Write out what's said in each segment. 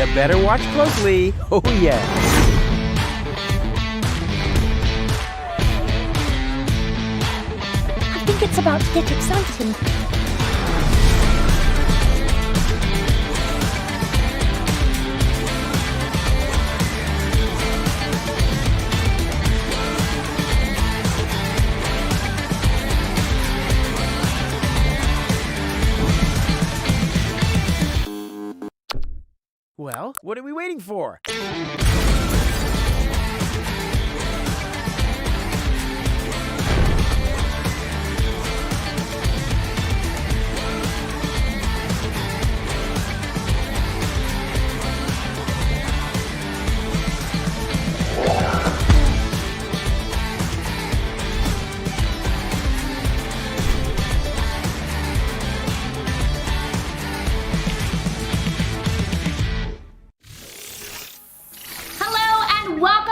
You better watch closely. Oh yeah. I think it's about to get exciting. Well, what are we waiting for?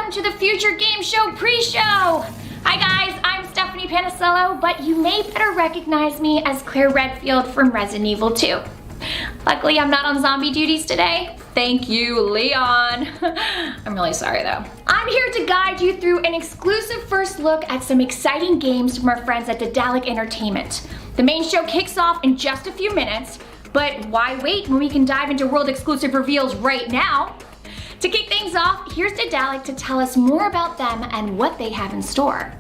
To the Future Game Show pre-show! Hi guys, I'm Stephanie Panicello, but you may better recognize me as Claire Redfield from Resident Evil 2. Luckily, I'm not on zombie duties today. Thank you, Leon. I'm really sorry though. I'm here to guide you through an exclusive first look at some exciting games from our friends at Daedalic Entertainment. The main show kicks off in just a few minutes, but why wait when we can dive into world exclusive reveals right now? To kick things off, here's Daedalic to tell us more about them and what they have in store.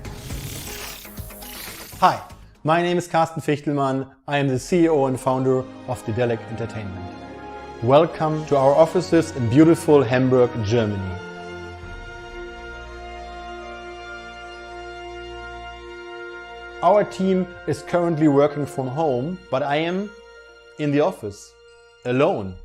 Hi, my name is Carsten Fichtelmann. I am the CEO and founder of Daedalic Entertainment. Welcome to our offices in beautiful Hamburg, Germany. Our team is currently working from home, but I am in the office, alone.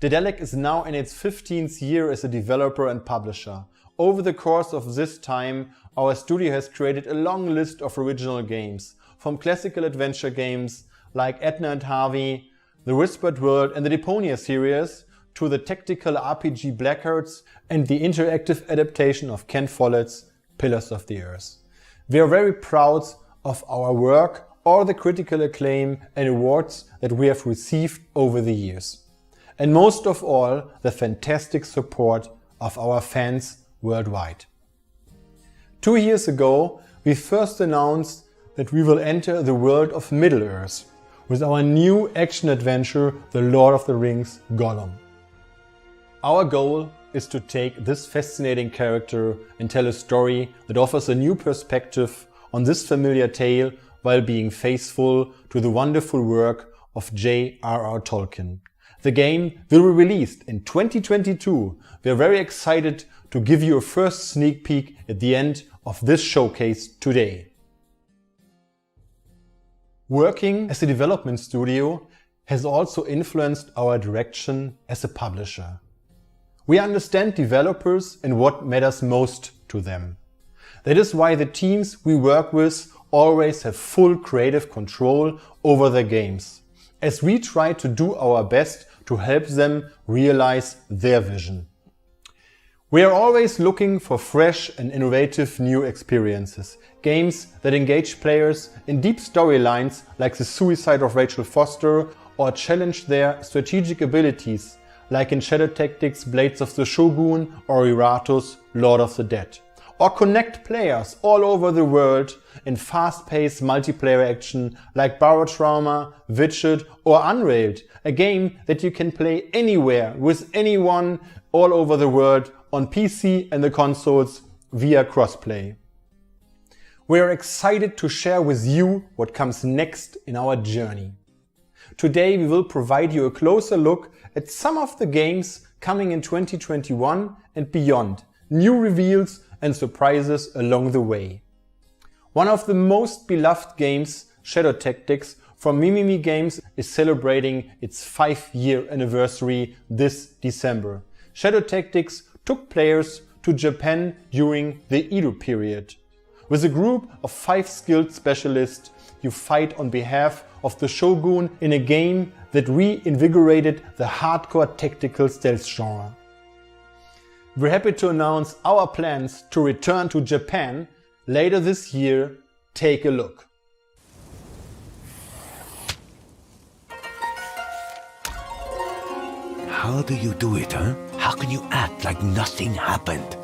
Daedalic is now in its 15th year as a developer and publisher. Over the course of this time, our studio has created a long list of original games, from classical adventure games like Edna and Harvey, The Whispered World and the Deponia series, to the tactical RPG Blackhearts and the interactive adaptation of Ken Follett's Pillars of the Earth. We are very proud of our work, all the critical acclaim and awards that we have received over the years. And most of all, the fantastic support of our fans worldwide. 2 years ago, we first announced that we will enter the world of Middle-earth with our new action-adventure, The Lord of the Rings Gollum. Our goal is to take this fascinating character and tell a story that offers a new perspective on this familiar tale while being faithful to the wonderful work of J.R.R. Tolkien. The game will be released in 2022. We are very excited to give you a first sneak peek at the end of this showcase today. Working as a development studio has also influenced our direction as a publisher. We understand developers and what matters most to them. That is why the teams we work with always have full creative control over their games, as we try to do our best to help them realize their vision. We are always looking for fresh and innovative new experiences, games that engage players in deep storylines like The Suicide of Rachel Foster, or challenge their strategic abilities like in Shadow Tactics Blades of the Shogun or Iratus Lord of the Dead, or connect players all over the world in fast-paced multiplayer action like Barotrauma, Witched or Unrailed, a game that you can play anywhere with anyone all over the world on PC and the consoles via crossplay. We are excited to share with you what comes next in our journey. Today we will provide you a closer look at some of the games coming in 2021 and beyond, new reveals and surprises along the way. One of the most beloved games, Shadow Tactics from Mimimi Games, is celebrating its 5-year anniversary this December. Shadow Tactics took players to Japan during the Edo period. With a group of 5 skilled specialists, you fight on behalf of the Shogun in a game that reinvigorated the hardcore tactical stealth genre. We're happy to announce our plans to return to Japan later this year. Take a look. How do you do it, huh? How can you act like nothing happened?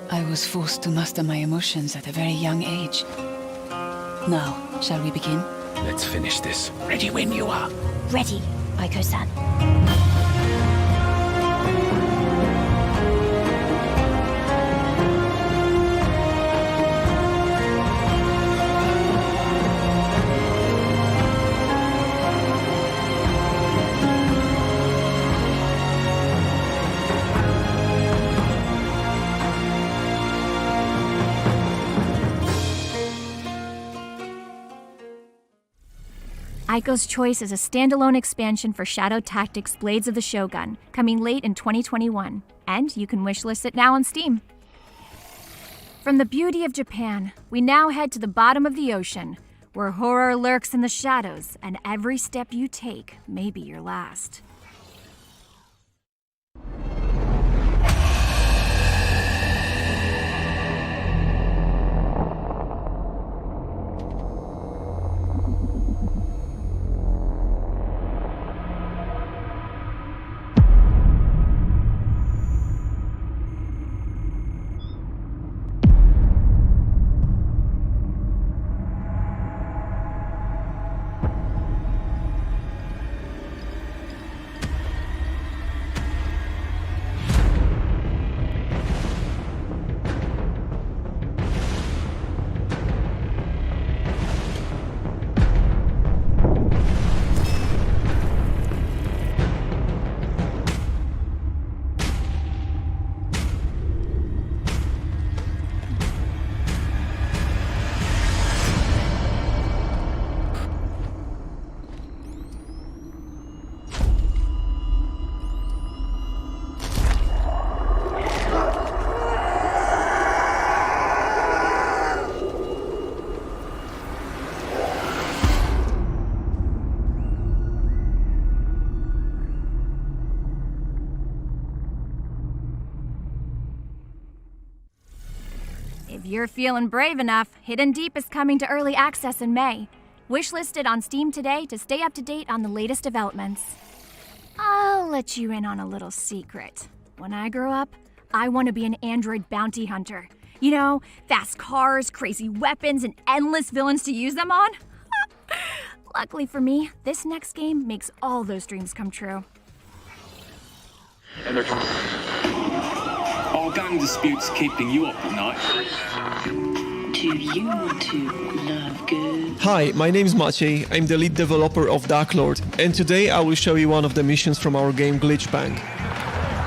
I was forced to master my emotions at a very young age. Now, shall we begin? Let's finish this. Ready when you are. Ready, Aiko-san. Aiko's Choice is a standalone expansion for Shadow Tactics Blades of the Shogun, coming late in 2021, and you can wishlist it now on Steam. From the beauty of Japan, we now head to the bottom of the ocean, where horror lurks in the shadows, and every step you take may be your last. If you're feeling brave enough, Hidden Deep is coming to early access in May. Wishlist it on Steam today to stay up to date on the latest developments. I'll let you in on a little secret. When I grow up, I want to be an android bounty hunter. You know, fast cars, crazy weapons, and endless villains to use them on. Luckily for me, this next game makes all those dreams come true. Are gang disputes keeping you up at night? Do you want to love good? Hi, my name is Maciej, I'm the lead developer of Dark Lord, and today I will show you one of the missions from our game Glitchbang.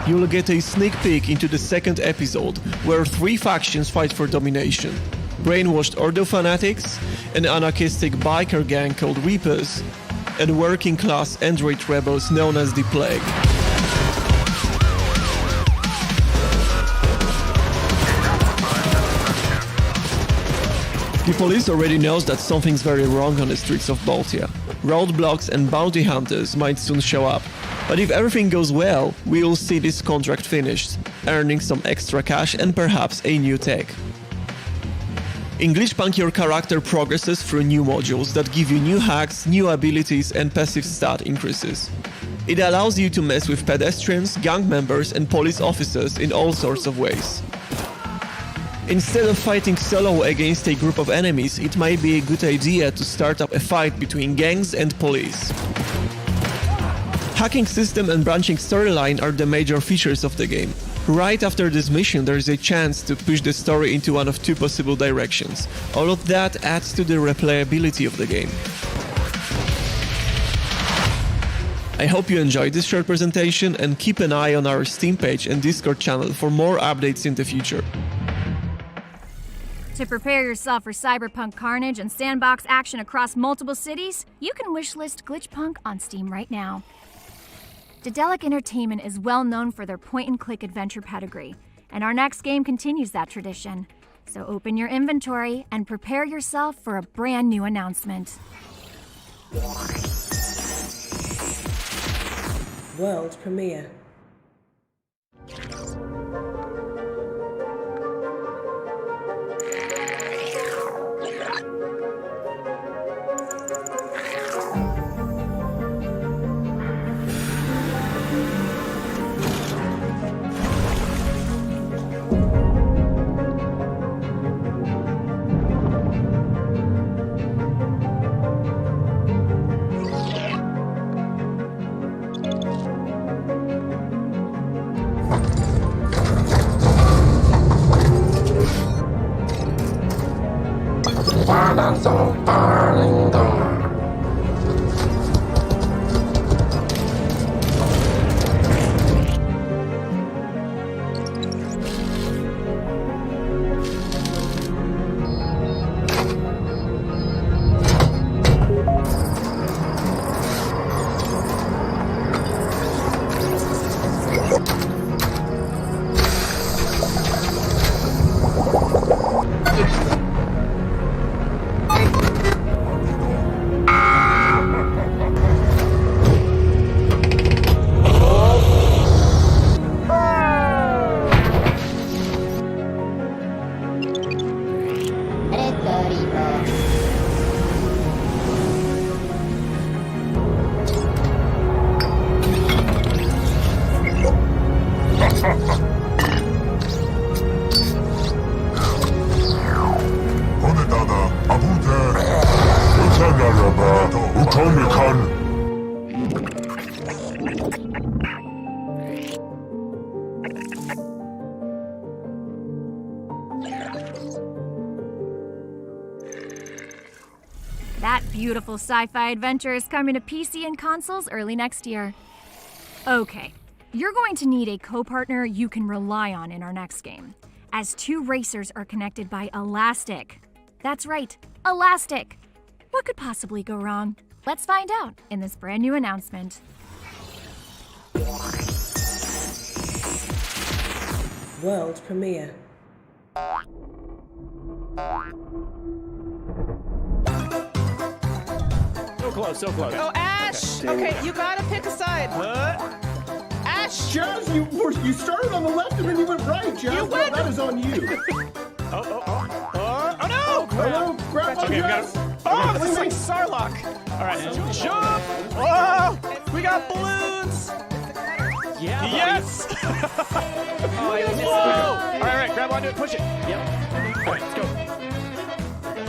You'll get a sneak peek into the second episode, where three factions fight for domination. Brainwashed Ordo fanatics, an anarchistic biker gang called Reapers, and working-class android rebels known as the Plague. The police already knows that something's very wrong on the streets of Baltia. Roadblocks and bounty hunters might soon show up, but if everything goes well, we'll see this contract finished, earning some extra cash and perhaps a new tech. In Glitchbang, your character progresses through new modules that give you new hacks, new abilities and passive stat increases. It allows you to mess with pedestrians, gang members and police officers in all sorts of ways. Instead of fighting solo against a group of enemies, it might be a good idea to start up a fight between gangs and police. Hacking system and branching storyline are the major features of the game. Right after this mission, there is a chance to push the story into one of two possible directions. All of that adds to the replayability of the game. I hope you enjoyed this short presentation and keep an eye on our Steam page and Discord channel for more updates in the future. To prepare yourself for cyberpunk carnage and sandbox action across multiple cities, you can wishlist Glitchpunk on Steam right now. Daedalic Entertainment is well known for their point-and-click adventure pedigree, and our next game continues that tradition. So open your inventory and prepare yourself for a brand new announcement. World premiere. That beautiful sci-fi adventure is coming to PC and consoles early next year. Okay, you're going to need a co-partner you can rely on in our next game, as 2 racers are connected by elastic. That's right, elastic. What could possibly go wrong? Let's find out in this brand new announcement. World premiere. So close, so close. Oh, Ash! Okay, you gotta pick a side. Ash! Jazz, you started on the left and then you went right, Jazz. You went- That is on you. Oh no! Hello, grab on Okay, we got Jazz. it. Oh, this is like Sarlacc. All right, jump! Whoa! We got balloons. Yeah. Yes. Whoa! All right, grab onto it, push it. Yep. All right, let's go.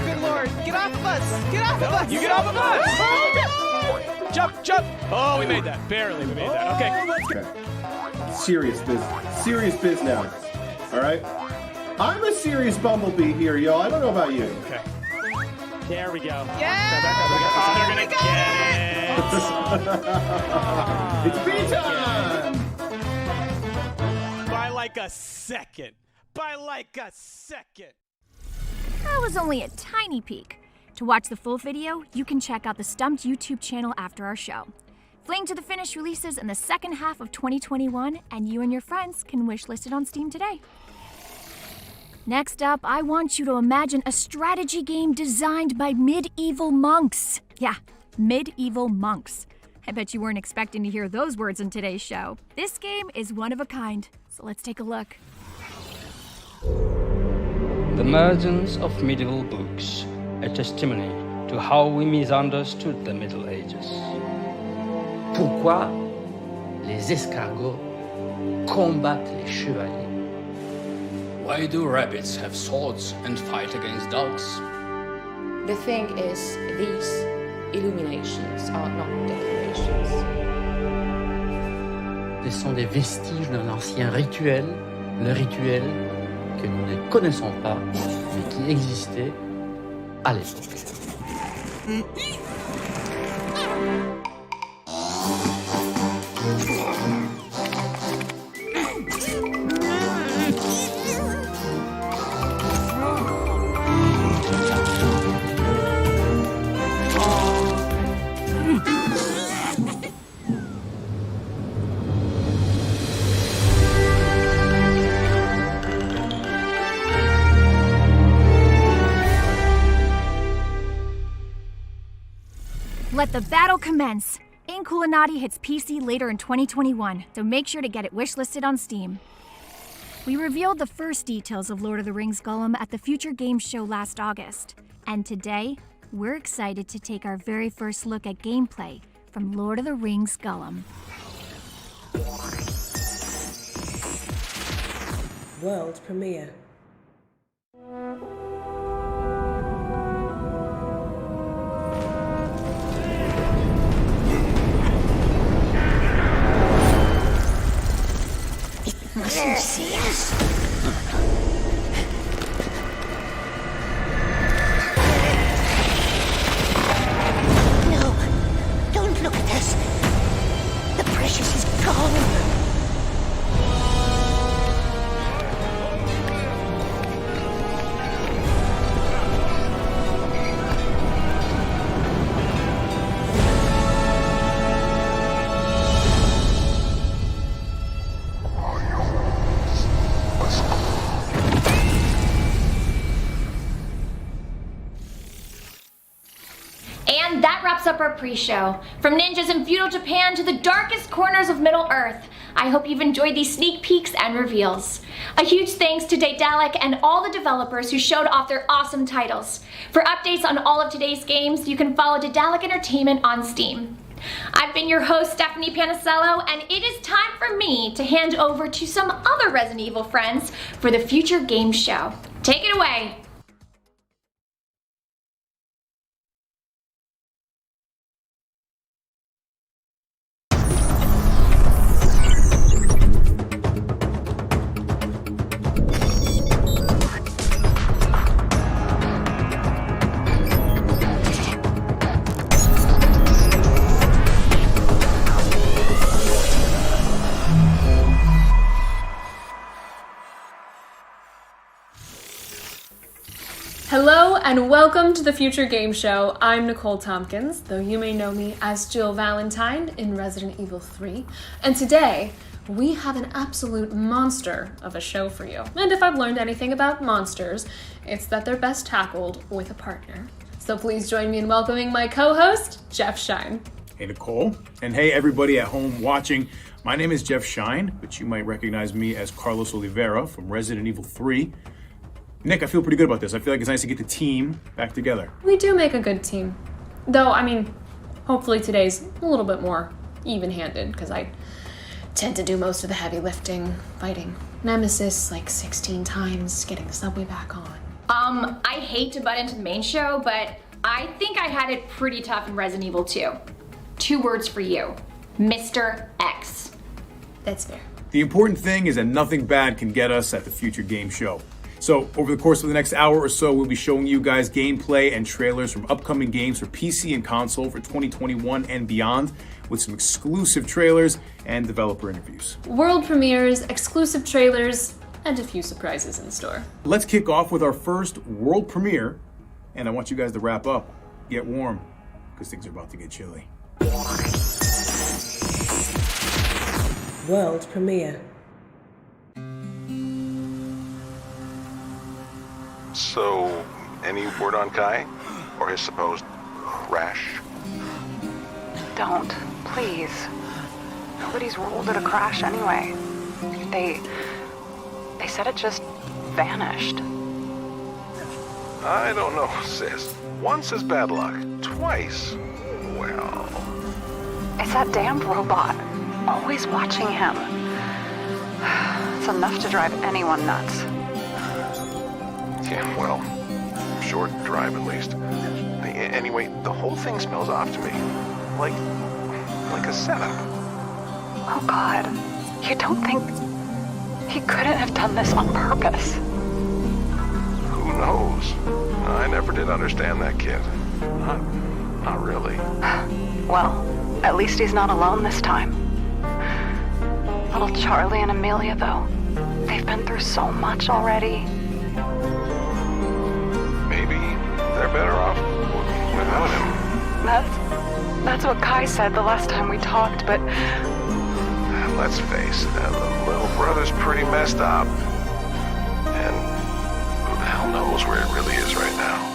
Good lord, get off of us! Get off of us! You get off of us! Jump, jump! Oh, we made that. Barely, we made that. Okay. Serious biz now. All right. I'm a serious bumblebee here, yo. I don't know about you. Okay. There we go. Yeah! Oh, they're gonna get it. It's bee time! By like a second. By like a second. That was only a tiny peek. To watch the full video, you can check out the Stumped YouTube channel after our show. Fling to the finished releases in the second half of 2021, and you and your friends can wishlist it on Steam today. Next up, I want you to imagine a strategy game designed by medieval monks. Yeah, medieval monks. I bet you weren't expecting to hear those words in today's show. This game is one of a kind, so let's take a look. The emergence of medieval books, a testimony to how we misunderstood the Middle Ages. Pourquoi les escargots combattent les chevaliers? Why do rabbits have swords and fight against dogs? The thing is, these illuminations are not decorations. Ce sont des vestiges d'un ancien rituel, le rituel que nous ne connaissons pas, mais qui existait à l'époque. Let the battle commence! Inculinati hits PC later in 2021, so make sure to get it wishlisted on Steam. We revealed the first details of Lord of the Rings Gollum at the Future Games Show last August, and today, we're excited to take our very first look at gameplay from Lord of the Rings Gollum. World premiere. Must you see us? And that wraps up our pre-show. From ninjas in feudal Japan to the darkest corners of Middle Earth, I hope you've enjoyed these sneak peeks and reveals. A huge thanks to Daedalic and all the developers who showed off their awesome titles. For updates on all of today's games, you can follow Daedalic Entertainment on Steam. I've been your host, Stephanie Panisello, and it is time for me to hand over to some other Resident Evil friends for the future game show. Take it away. Hello and welcome to the Future Game Show. I'm Nicole Tompkins, though you may know me as Jill Valentine in Resident Evil 3. And today, we have an absolute monster of a show for you. And if I've learned anything about monsters, it's that they're best tackled with a partner. So please join me in welcoming my co-host, Jeff Shine. Hey Nicole, and hey everybody at home watching. My name is Jeff Shine, but you might recognize me as Carlos Oliveira from Resident Evil 3. Nick, I feel pretty good about this. I feel like it's nice to get the team back together. We do make a good team. Though, I mean, hopefully today's a little bit more even-handed, because I tend to do most of the heavy lifting, fighting Nemesis like 16 times, getting the subway back on. I hate to butt into the main show, but I think I had it pretty tough in Resident Evil 2. 2 words for you. Mr. X. That's fair. The important thing is that nothing bad can get us at the Future Game Show. So over the course of the next hour or so, we'll be showing you guys gameplay and trailers from upcoming games for PC and console for 2021 and beyond, with some exclusive trailers and developer interviews. World premieres, exclusive trailers, and a few surprises in store. Let's kick off with our first world premiere, and I want you guys to wrap up, get warm, because things are about to get chilly. World premiere. So, any word on Kai? Or his supposed crash? Don't, please. Nobody's ruled it a crash anyway. They said it just vanished. I don't know, sis. Once is bad luck. Twice, well... It's that damned robot. Always watching him. It's enough to drive anyone nuts. Yeah, well, short drive at least. Anyway, the whole thing smells off to me. Like a setup. Oh God, you don't think he couldn't have done this on purpose? Who knows? I never did understand that kid. Not really. Well, at least he's not alone this time. Little Charlie and Amelia, though, they've been through so much already. Maybe they're better off without him. That's what Kai said the last time we talked, but... Let's face it, the little brother's pretty messed up. And who the hell knows where it really is right now.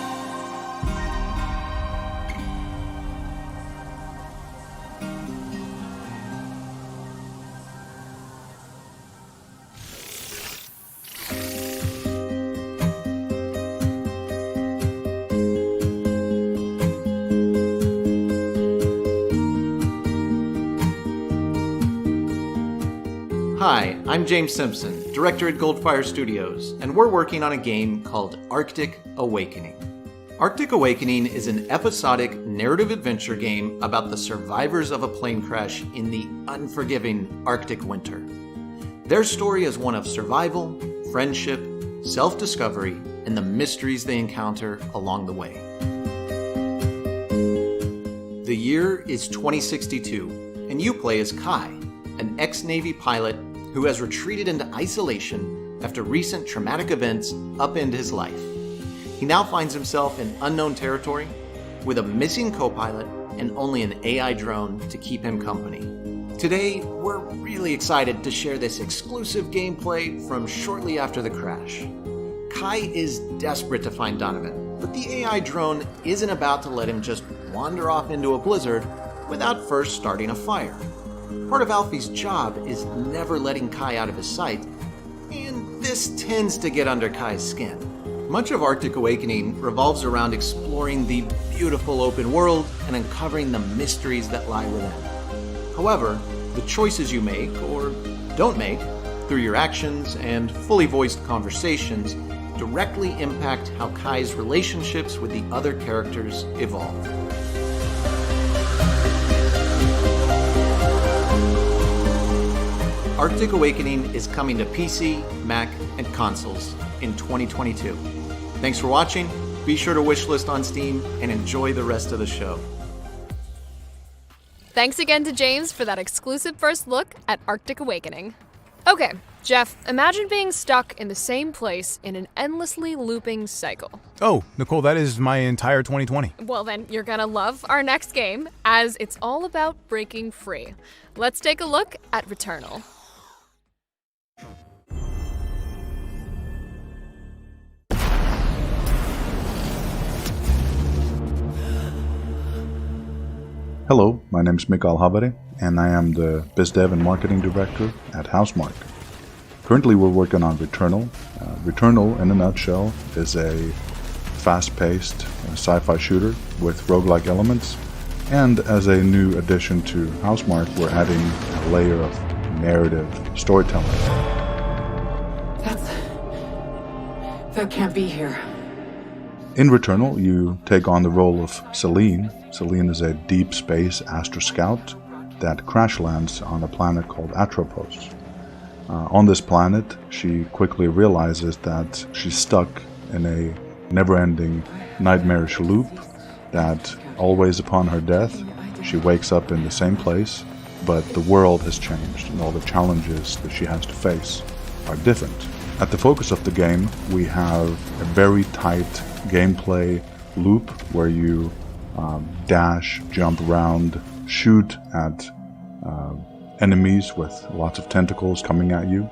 Hi, I'm James Simpson, director at Goldfire Studios, and we're working on a game called Arctic Awakening. Arctic Awakening is an episodic narrative adventure game about the survivors of a plane crash in the unforgiving Arctic winter. Their story is one of survival, friendship, self-discovery, and the mysteries they encounter along the way. The year is 2062, and you play as Kai, an ex-Navy pilot who has retreated into isolation after recent traumatic events upend his life. He now finds himself in unknown territory with a missing co-pilot and only an AI drone to keep him company. Today, we're really excited to share this exclusive gameplay from shortly after the crash. Kai is desperate to find Donovan, but the AI drone isn't about to let him just wander off into a blizzard without first starting a fire. Part of Alfie's job is never letting Kai out of his sight, and this tends to get under Kai's skin. Much of Arctic Awakening revolves around exploring the beautiful open world and uncovering the mysteries that lie within. However, the choices you make, or don't make, through your actions and fully voiced conversations directly impact how Kai's relationships with the other characters evolve. Arctic Awakening is coming to PC, Mac, and consoles in 2022. Thanks for watching. Be sure to wishlist on Steam and enjoy the rest of the show. Thanks again to James for that exclusive first look at Arctic Awakening. Okay, Jeff, imagine being stuck in the same place in an endlessly looping cycle. Oh, Nicole, that is my entire 2020. Well then, you're gonna love our next game, as it's all about breaking free. Let's take a look at Fraternal. Hello, my name is Mikael Haveri, and I am the Biz Dev and Marketing Director at Housemarque. Currently we're working on Fraternal. Fraternal, in a nutshell, is a fast-paced sci-fi shooter with roguelike elements, and as a new addition to Housemarque, we're adding a layer of narrative storytelling. That can't be here. In Fraternal, you take on the role of Celine. Celine is a deep space astro scout that crash lands on a planet called Atropos. On this planet, she quickly realizes that she's stuck in a never-ending nightmarish loop, that always upon her death, she wakes up in the same place, but the world has changed and all the challenges that she has to face are different. At the focus of the game, we have a very tight gameplay loop where you dash, jump around, shoot at enemies with lots of tentacles coming at you.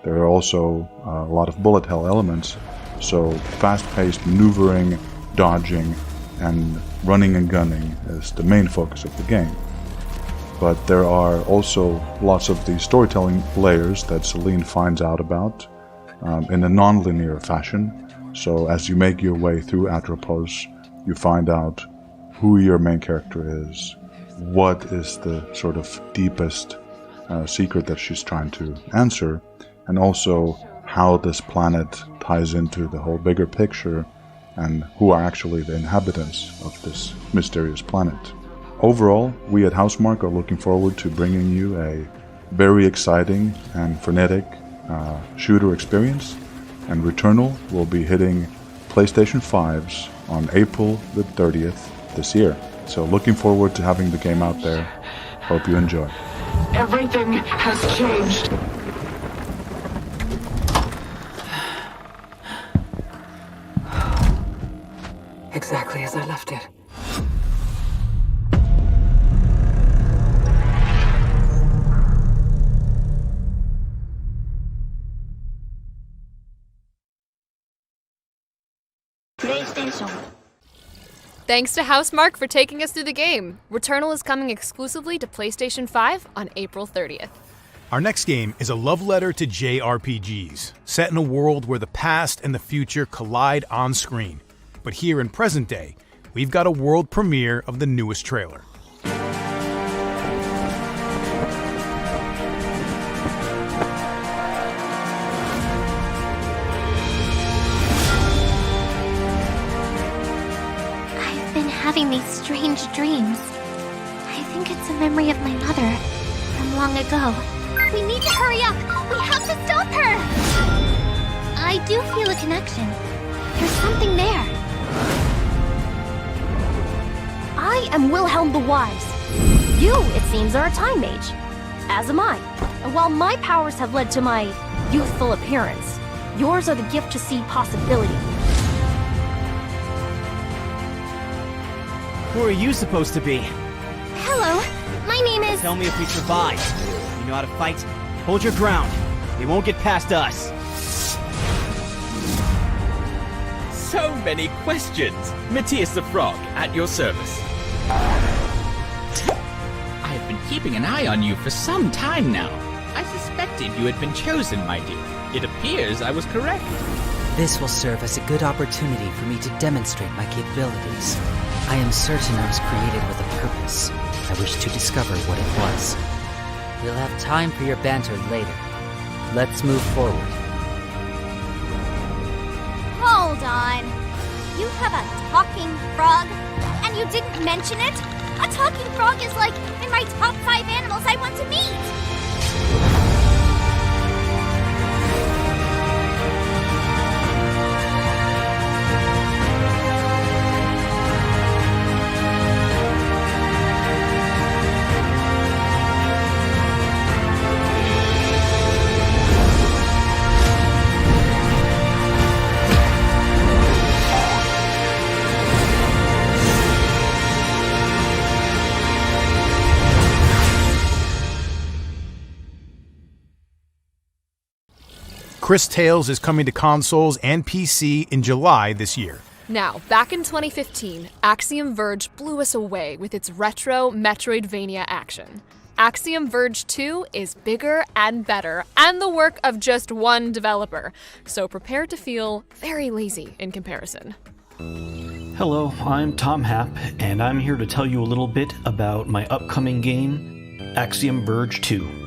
There are also a lot of bullet hell elements, so fast-paced maneuvering, dodging, and running and gunning is the main focus of the game. But there are also lots of the storytelling layers that Celine finds out about in a non-linear fashion. So as you make your way through Atropos, you find out who your main character is, what is the sort of deepest secret that she's trying to answer, and also how this planet ties into the whole bigger picture and who are actually the inhabitants of this mysterious planet. Overall, we at Housemarque are looking forward to bringing you a very exciting and frenetic shooter experience, and Fraternal will be hitting PlayStation 5s on April the 30th this year. So looking forward to having the game out there. Hope you enjoy. Everything has changed. Exactly as I left it. PlayStation. Thanks to Housemarque for taking us through the game. Returnal is coming exclusively to PlayStation 5 on April 30th. Our next game is a love letter to JRPGs, set in a world where the past and the future collide on screen. But here in present day, we've got a world premiere of the newest trailer. Having these strange dreams. I think it's a memory of my mother from long ago. We need to hurry up! We have to stop her! I do feel a connection. There's something there. I am Wilhelm the Wise. You, it seems, are a time mage. As am I. And while my powers have led to my youthful appearance, yours are the gift to see possibility. Who are you supposed to be? Hello, my name is... Tell me if we survive. You know how to fight? Hold your ground. They won't get past us. So many questions. Matthias the Frog, at your service. I've been keeping an eye on you for some time now. I suspected you had been chosen, my dear. It appears I was correct. This will serve as a good opportunity for me to demonstrate my capabilities. I am certain I was created with a purpose. I wish to discover what it was. We'll have time for your banter later. Let's move forward. Hold on. You have a talking frog? And you didn't mention it? A talking frog is like in my top 5 animals I want to meet! Chris Tales is coming to consoles and PC in July this year. Now, back in 2015, Axiom Verge blew us away with its retro Metroidvania action. Axiom Verge 2 is bigger and better, and the work of just one developer, so prepare to feel very lazy in comparison. Hello, I'm Tom Happ, and I'm here to tell you a little bit about my upcoming game, Axiom Verge 2.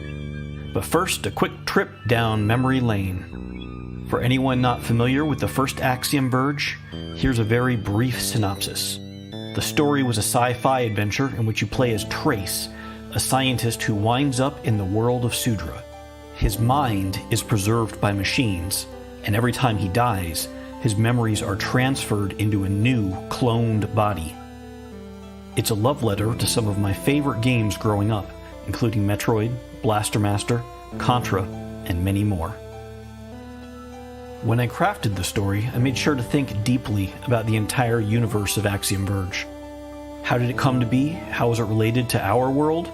But first, a quick trip down memory lane. For anyone not familiar with the first Axiom Verge, here's a very brief synopsis. The story was a sci-fi adventure in which you play as Trace, a scientist who winds up in the world of Sudra. His mind is preserved by machines, and every time he dies, his memories are transferred into a new, cloned body. It's a love letter to some of my favorite games growing up, including Metroid, Blaster Master, Contra, and many more. When I crafted the story, I made sure to think deeply about the entire universe of Axiom Verge. How did it come to be? How is it related to our world?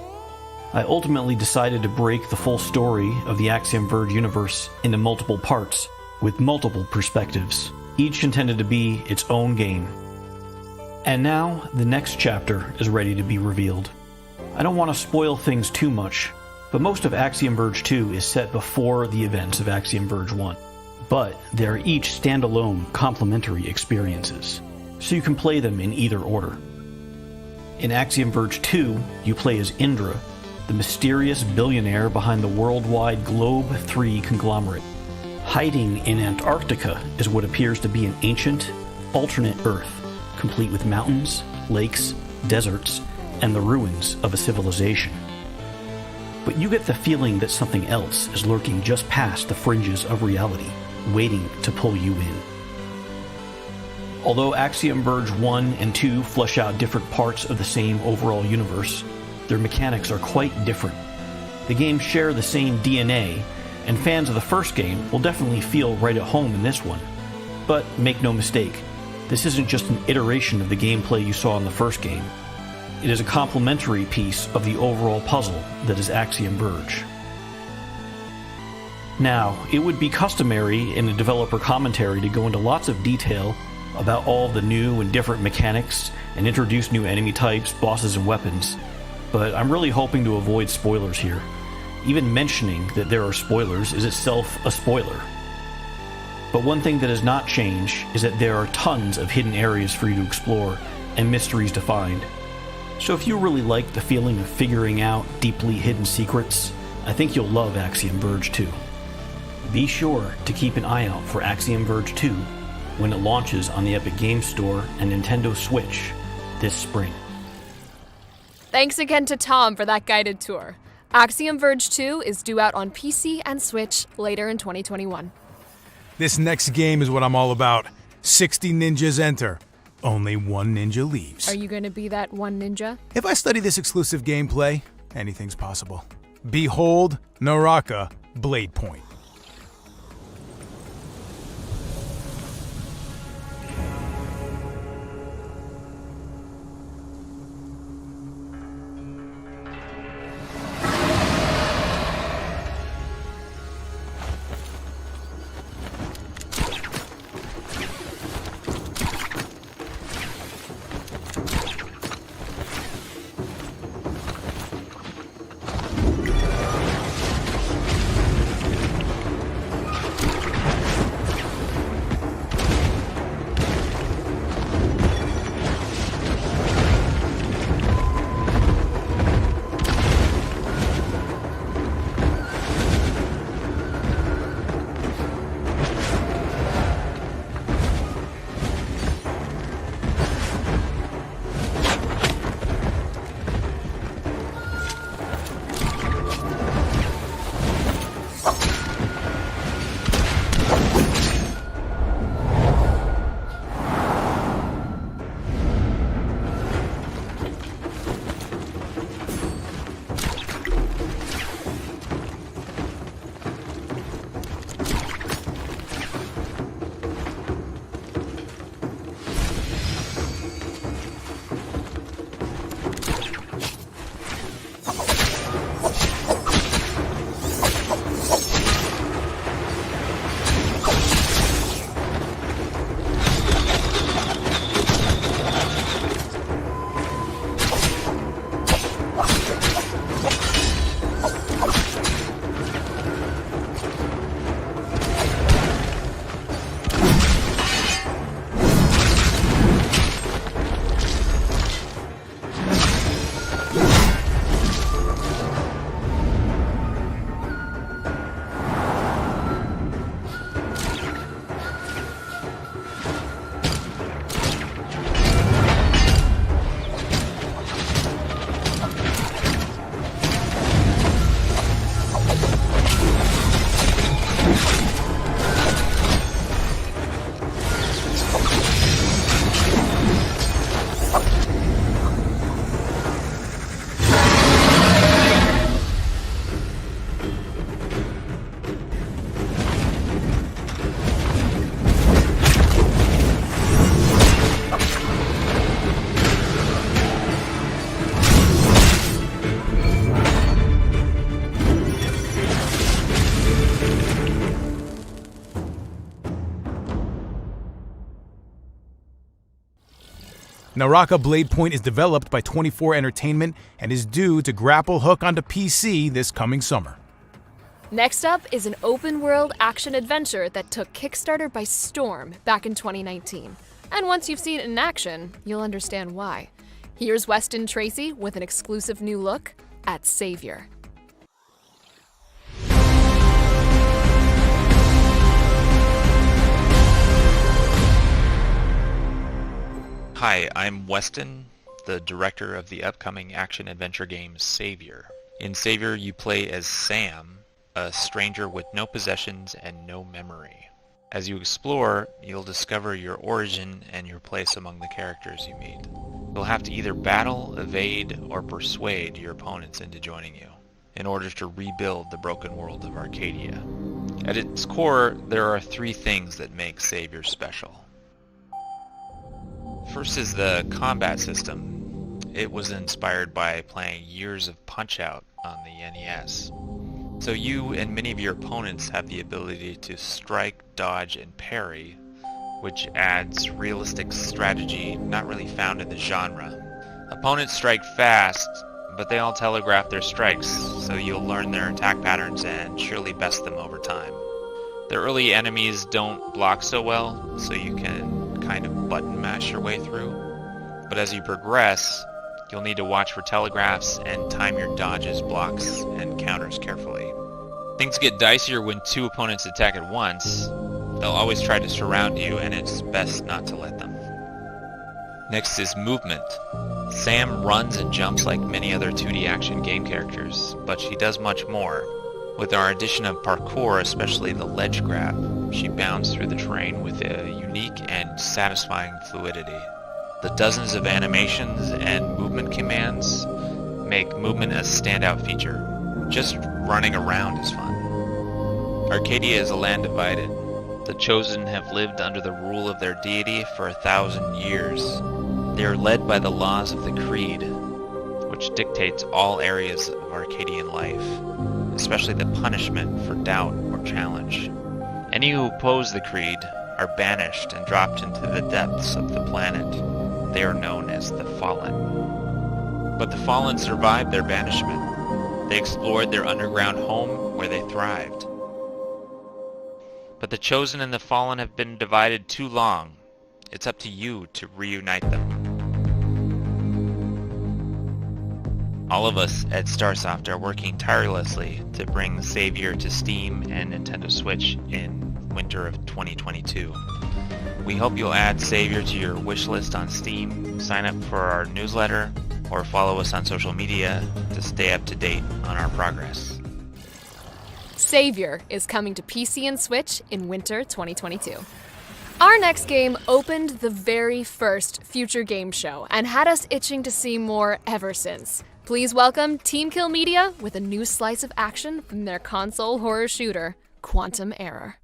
I ultimately decided to break the full story of the Axiom Verge universe into multiple parts, with multiple perspectives, each intended to be its own game. And now, the next chapter is ready to be revealed. I don't want to spoil things too much, but most of Axiom Verge 2 is set before the events of Axiom Verge 1. But they're each standalone, complementary experiences, so you can play them in either order. In Axiom Verge 2, you play as Indra, the mysterious billionaire behind the worldwide Globe 3 conglomerate. Hiding in Antarctica is what appears to be an ancient, alternate Earth, complete with mountains, lakes, deserts, and the ruins of a civilization. But you get the feeling that something else is lurking just past the fringes of reality, waiting to pull you in. Although Axiom Verge 1 and 2 flesh out different parts of the same overall universe, their mechanics are quite different. The games share the same DNA, and fans of the first game will definitely feel right at home in this one. But make no mistake, this isn't just an iteration of the gameplay you saw in the first game. It is a complementary piece of the overall puzzle that is Axiom Verge. Now, it would be customary in a developer commentary to go into lots of detail about all the new and different mechanics and introduce new enemy types, bosses, and weapons, but I'm really hoping to avoid spoilers here. Even mentioning that there are spoilers is itself a spoiler. But one thing that has not changed is that there are tons of hidden areas for you to explore and mysteries to find. So if you really like the feeling of figuring out deeply hidden secrets, I think you'll love Axiom Verge 2. Be sure to keep an eye out for Axiom Verge 2 when it launches on the Epic Games Store and Nintendo Switch this spring. Thanks again to Tom for that guided tour. Axiom Verge 2 is due out on PC and Switch later in 2021. This next game is what I'm all about. 60 ninjas enter. Only one ninja leaves. Are you going to be that one ninja? If I study this exclusive gameplay, anything's possible. Behold, Naraka Blade Point. Naraka Blade Point is developed by 24 Entertainment and is due to grapple hook onto PC this coming summer. Next up is an open-world action-adventure that took Kickstarter by storm back in 2019. And once you've seen it in action, you'll understand why. Here's Weston Tracy with an exclusive new look at Savior. Hi, I'm Weston, the director of the upcoming action-adventure game Savior. In Savior, you play as Sam, a stranger with no possessions and no memory. As you explore, you'll discover your origin and your place among the characters you meet. You'll have to either battle, evade, or persuade your opponents into joining you in order to rebuild the broken world of Arcadia. At its core, there are three things that make Savior special. First is the combat system. It was inspired by playing years of Punch-Out on the NES. So you and many of your opponents have the ability to strike, dodge, and parry, which adds realistic strategy not really found in the genre. Opponents strike fast, but they all telegraph their strikes, so you'll learn their attack patterns and surely best them over time. The early enemies don't block so well, so you can kind of button mash your way through. But as you progress, you'll need to watch for telegraphs and time your dodges, blocks, and counters carefully. Things get dicier when two opponents attack at once. They'll always try to surround you, and it's best not to let them. Next is movement. Sam runs and jumps like many other 2D action game characters, but she does much more. With our addition of parkour, especially the ledge grab, she bounds through the terrain with a unique and satisfying fluidity. The dozens of animations and movement commands make movement a standout feature. Just running around is fun. Arcadia is a land divided. The Chosen have lived under the rule of their deity for 1,000 years. They are led by the laws of the Creed, which dictates all areas of Arcadian life, especially the punishment for doubt or challenge. Any who oppose the Creed are banished and dropped into the depths of the planet. They are known as the Fallen. But the Fallen survived their banishment. They explored their underground home where they thrived. But the Chosen and the Fallen have been divided too long. It's up to you to reunite them. All of us at Starsoft are working tirelessly to bring Savior to Steam and Nintendo Switch in winter of 2022. We hope you'll add Savior to your wishlist on Steam, sign up for our newsletter, or follow us on social media to stay up to date on our progress. Savior is coming to PC and Switch in winter 2022. Our next game opened the very first Future Game Show and had us itching to see more ever since. Please welcome Team Kill Media with a new slice of action from their console horror shooter, Quantum Error.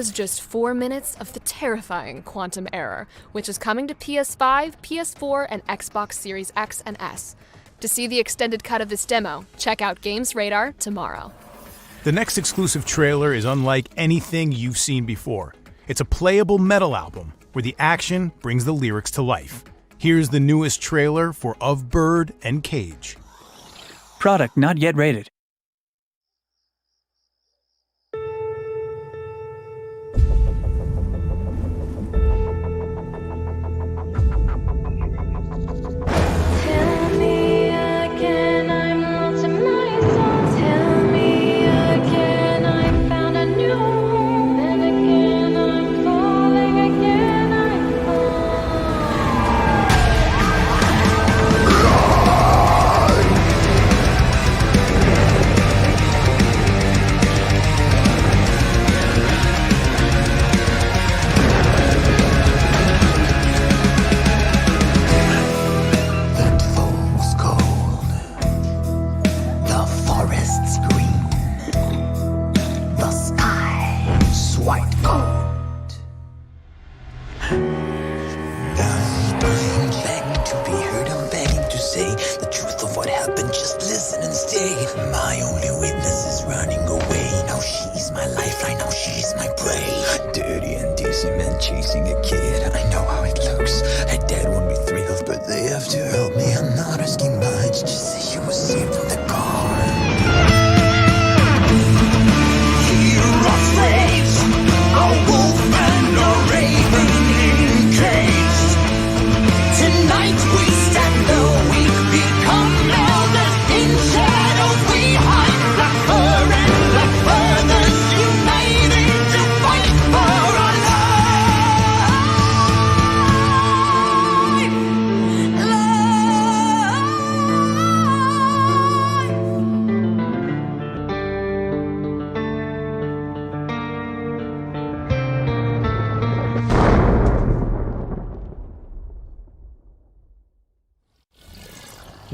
was just 4 minutes of the terrifying Quantum Error, which is coming to PS5, PS4, and Xbox Series X and S. To see the extended cut of this demo, check out Games Radar tomorrow. The next exclusive trailer is unlike anything you've seen before. It's a playable metal album where the action brings the lyrics to life. Here's the newest trailer for Of Bird and Cage. Product not yet rated.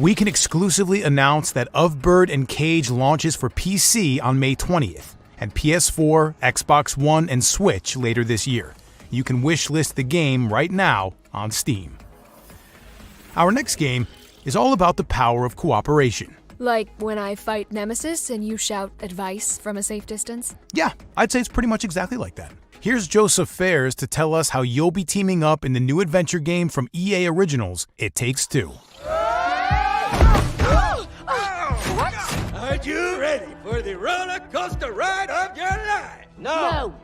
We can exclusively announce that Of Bird and Cage launches for PC on May 20th, and PS4, Xbox One, and Switch later this year. You can wishlist the game right now on Steam. Our next game is all about the power of cooperation. Like when I fight Nemesis and you shout advice from a safe distance? Yeah, I'd say it's pretty much exactly like that. Here's Joseph Fares to tell us how you'll be teaming up in the new adventure game from EA Originals, It Takes Two. Are you ready for the roller coaster ride of your life? No.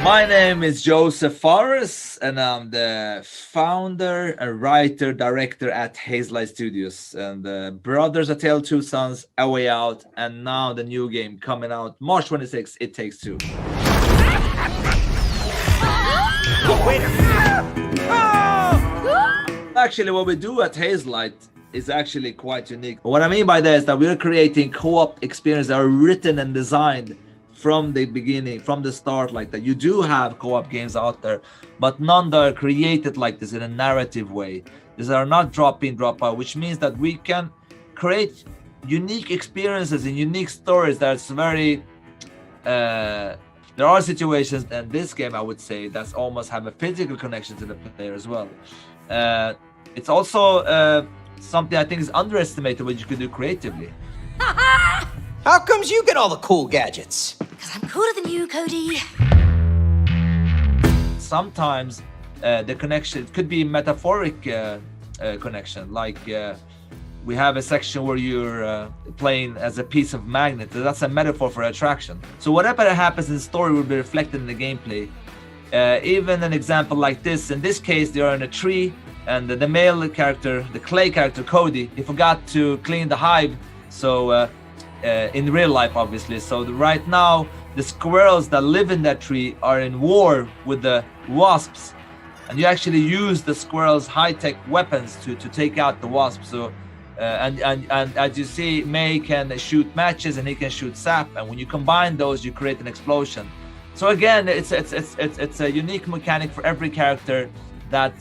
My name is Joseph Fares, and I'm the founder and writer, director at Hazelight Studios. And Brothers, A Tale of Two Sons, A Way Out, and now the new game coming out March 26th, It Takes Two. Actually, what we do at Hazelight is actually quite unique. What I mean by that is that we're creating co-op experiences that are written and designed from the beginning, from the start like that. You do have co-op games out there, but none that are created like this in a narrative way. These are not drop in, drop out, which means that we can create unique experiences and unique stories that's very... there are situations in this game, I would say, that's almost have a physical connection to the player as well. It's also something I think is underestimated what you can do creatively. How comes you get all the cool gadgets? Because I'm cooler than you, Cody. Sometimes the connection could be metaphoric connection, like we have a section where you're playing as a piece of magnet. That's a metaphor for attraction. So whatever happens in the story will be reflected in the gameplay. Even an example like this, in this case, they are in a tree, and the male character, the clay character, Cody, he forgot to clean the hive. So in real life, obviously. So right now, the squirrels that live in that tree are in war with the wasps. And you actually use the squirrels' high-tech weapons to take out the wasps. So, and as you see, May can shoot matches and he can shoot sap. And when you combine those, you create an explosion. So again, it's a unique mechanic for every character that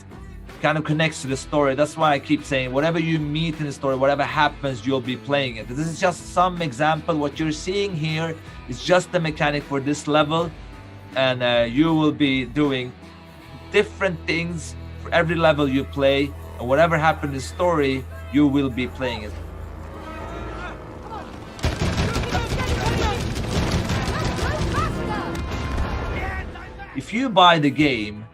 kind of connects to the story. That's why I keep saying whatever you meet in the story, whatever happens, you'll be playing it. This is just some example. What you're seeing here is just the mechanic for this level, and you will be doing different things for every level you play, and whatever happened in the story, you will be playing it. If you buy the game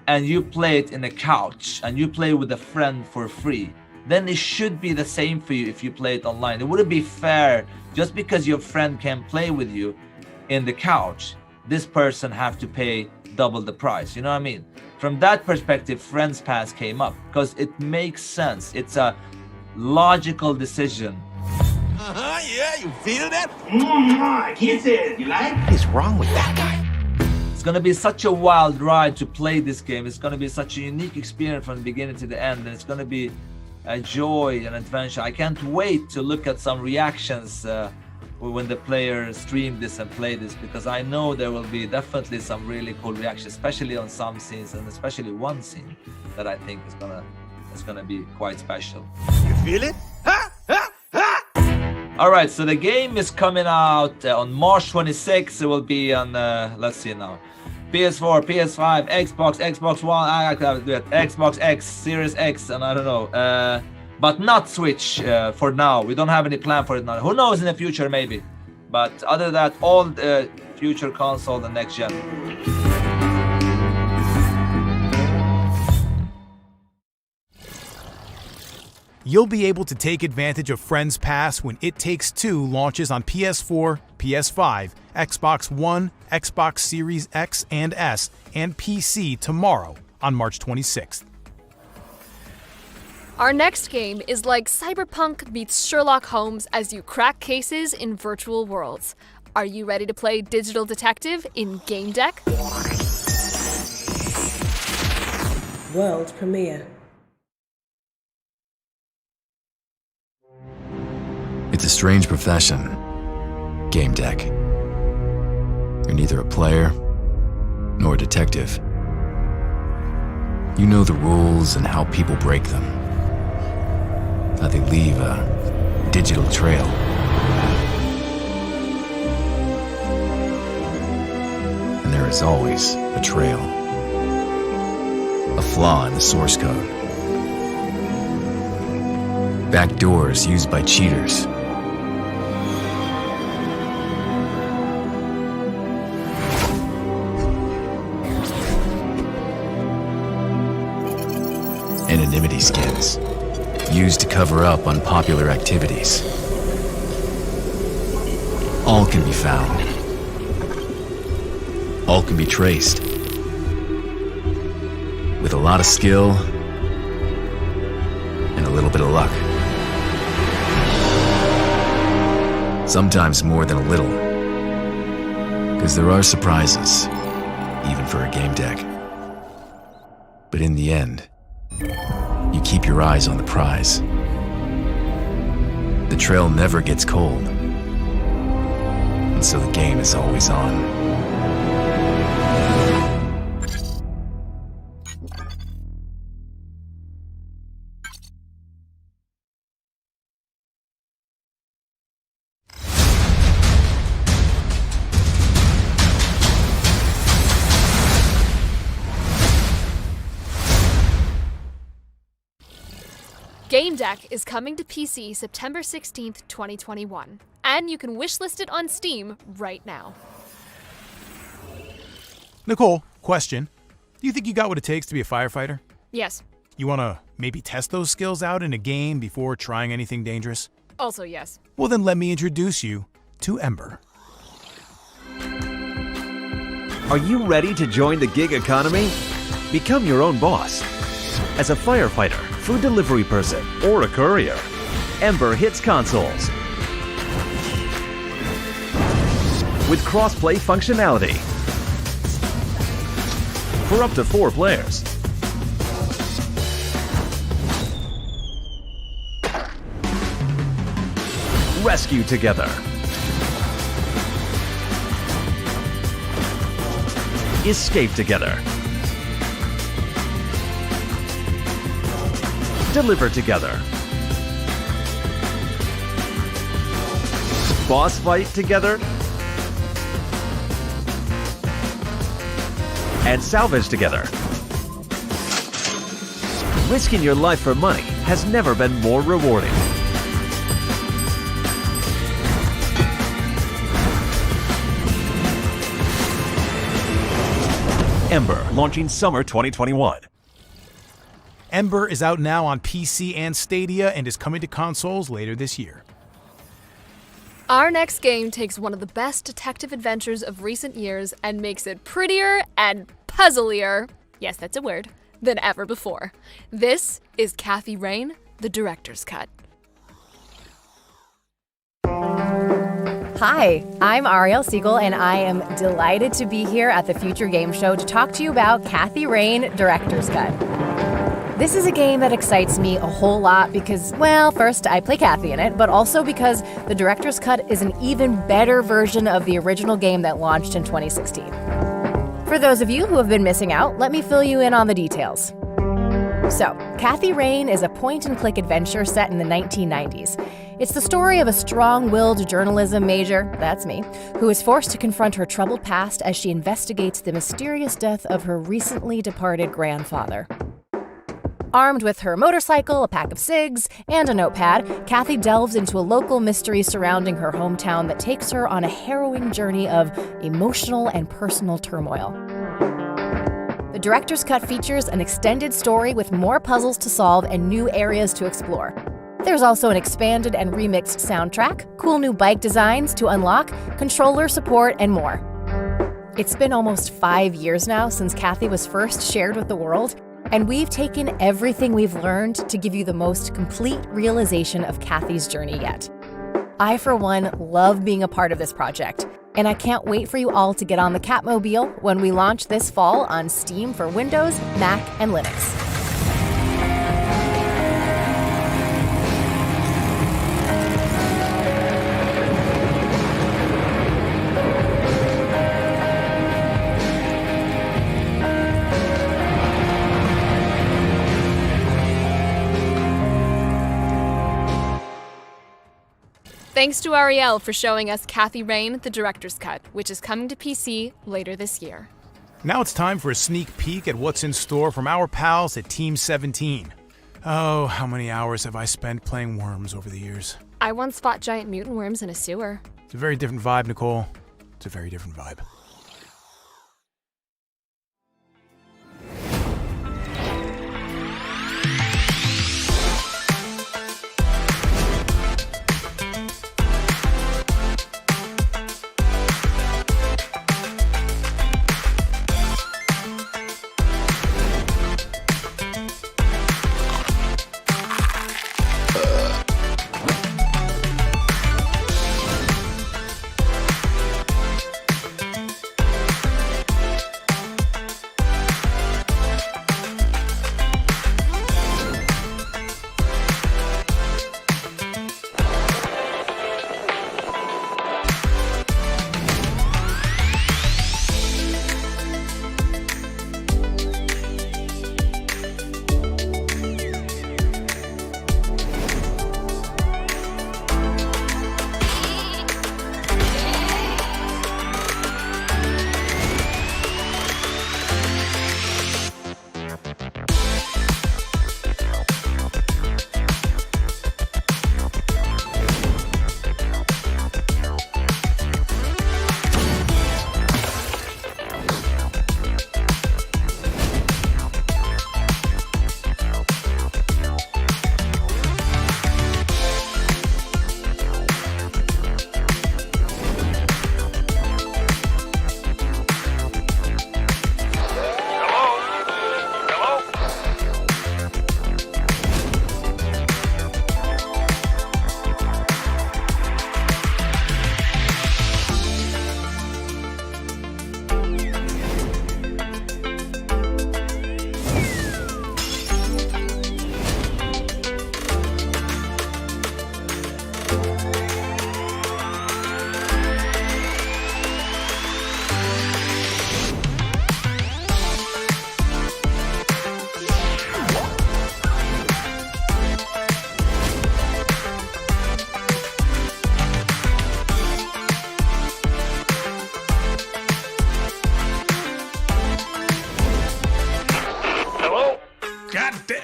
and you play it in a couch and you play with a friend for free, then it should be the same for you if you play it online. It wouldn't be fair just because your friend can play with you in the couch, this person have to pay double the price. You know what I mean? From that perspective, Friends Pass came up because it makes sense. It's a logical decision. Yeah, you feel that? I can't say it. You like? What is wrong with that guy? It's gonna be such a wild ride to play this game. It's gonna be such a unique experience from the beginning to the end, and it's gonna be a joy and adventure. I can't wait to look at some reactions when the players stream this and play this, because I know there will be definitely some really cool reactions, especially on some scenes, and especially one scene that I think is gonna be quite special. You feel it? All right, so the game is coming out on March 26th. It will be on, let's see now, PS4, PS5, Xbox, Xbox One, Xbox X, Series X, and I don't know. But not Switch for now. We don't have any plan for it now. Who knows in the future, maybe. But other than that, all future console and next gen. You'll be able to take advantage of Friends Pass when It Takes Two launches on PS4, PS5, Xbox One, Xbox Series X and S, and PC tomorrow on March 26th. Our next game is like Cyberpunk meets Sherlock Holmes as you crack cases in virtual worlds. Are you ready to play Digital Detective in Game Deck? World premiere. It's a strange profession, game deck. You're neither a player nor a detective. You know the rules and how people break them, how they leave a digital trail. And there is always a trail, a flaw in the source code, backdoors used by cheaters, anonymity skins used to cover up unpopular activities. All can be found. All can be traced. With a lot of skill and a little bit of luck. Sometimes more than a little. Because there are surprises, even for a game deck. But in the end, you keep your eyes on the prize. The trail never gets cold, and so the game is always on. Game Deck is coming to PC September 16th, 2021, and you can wishlist it on Steam right now. Nicole, question. Do you think you got what it takes to be a firefighter? Yes. You want to maybe test those skills out in a game before trying anything dangerous? Also yes. Well, then let me introduce you to Ember. Are you ready to join the gig economy? Become your own boss. As a firefighter, food delivery person, or a courier, Ember hits consoles with cross-play functionality for up to 4 players. Rescue together. Escape together. deliver together. Boss fight together. And salvage together. Risking your life for money has never been more rewarding. Ember, launching summer 2021. Ember is out now on PC and Stadia and is coming to consoles later this year. Our next game takes one of the best detective adventures of recent years and makes it prettier and puzzlier, yes, that's a word, than ever before. This is Kathy Rain, the director's cut. Hi, I'm Ariel Siegel, and I am delighted to be here at the Future Game Show to talk to you about Kathy Rain, Director's Cut. This is a game that excites me a whole lot because, well, first, I play Kathy in it, but also because the Director's Cut is an even better version of the original game that launched in 2016. For those of you who have been missing out, let me fill you in on the details. So, Kathy Rain is a point-and-click adventure set in the 1990s. It's the story of a strong-willed journalism major, that's me, who is forced to confront her troubled past as she investigates the mysterious death of her recently departed grandfather. Armed with her motorcycle, a pack of cigs, and a notepad, Kathy delves into a local mystery surrounding her hometown that takes her on a harrowing journey of emotional and personal turmoil. The Director's Cut features an extended story with more puzzles to solve and new areas to explore. There's also an expanded and remixed soundtrack, cool new bike designs to unlock, controller support, and more. It's been almost 5 years now since Kathy was first shared with the world, and we've taken everything we've learned to give you the most complete realization of Kathy's journey yet. I, for one, love being a part of this project, and I can't wait for you all to get on the Catmobile when we launch this fall on Steam for Windows, Mac, and Linux. Thanks to Ariel for showing us Kathy Rain, the Director's Cut, which is coming to PC later this year. Now it's time for a sneak peek at what's in store from our pals at Team 17. Oh, how many hours have I spent playing Worms over the years? I once fought giant mutant worms in a sewer. It's a very different vibe, Nicole. It's a very different vibe.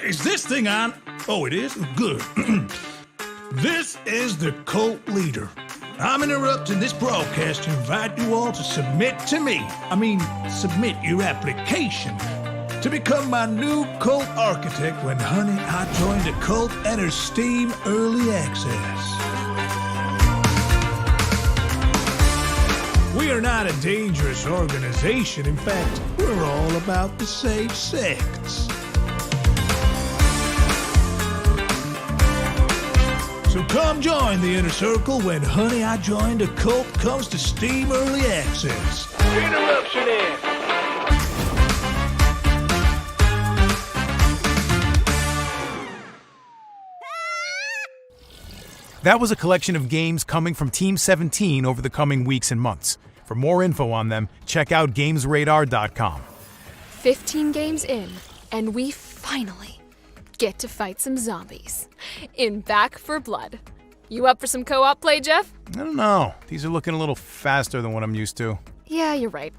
Is this thing on? Oh, it is? Good. This is the cult leader. I'm interrupting this broadcast to invite you all to submit your application to become my new cult architect when Honey, I Joined a Cult enters Steam Early Access. We are not a dangerous organization. In fact, we're all about the safe sex. So come join the inner circle when Honey, I Joined a Cult comes to Steam Early Access. Interruption in. That was a collection of games coming from Team 17 over the coming weeks and months. For more info on them, check out GamesRadar.com. 15 games in, and we finally get to fight some zombies in Back 4 Blood. You up for some co-op play, Jeff? I don't know. These are looking a little faster than what I'm used to. Yeah, you're right.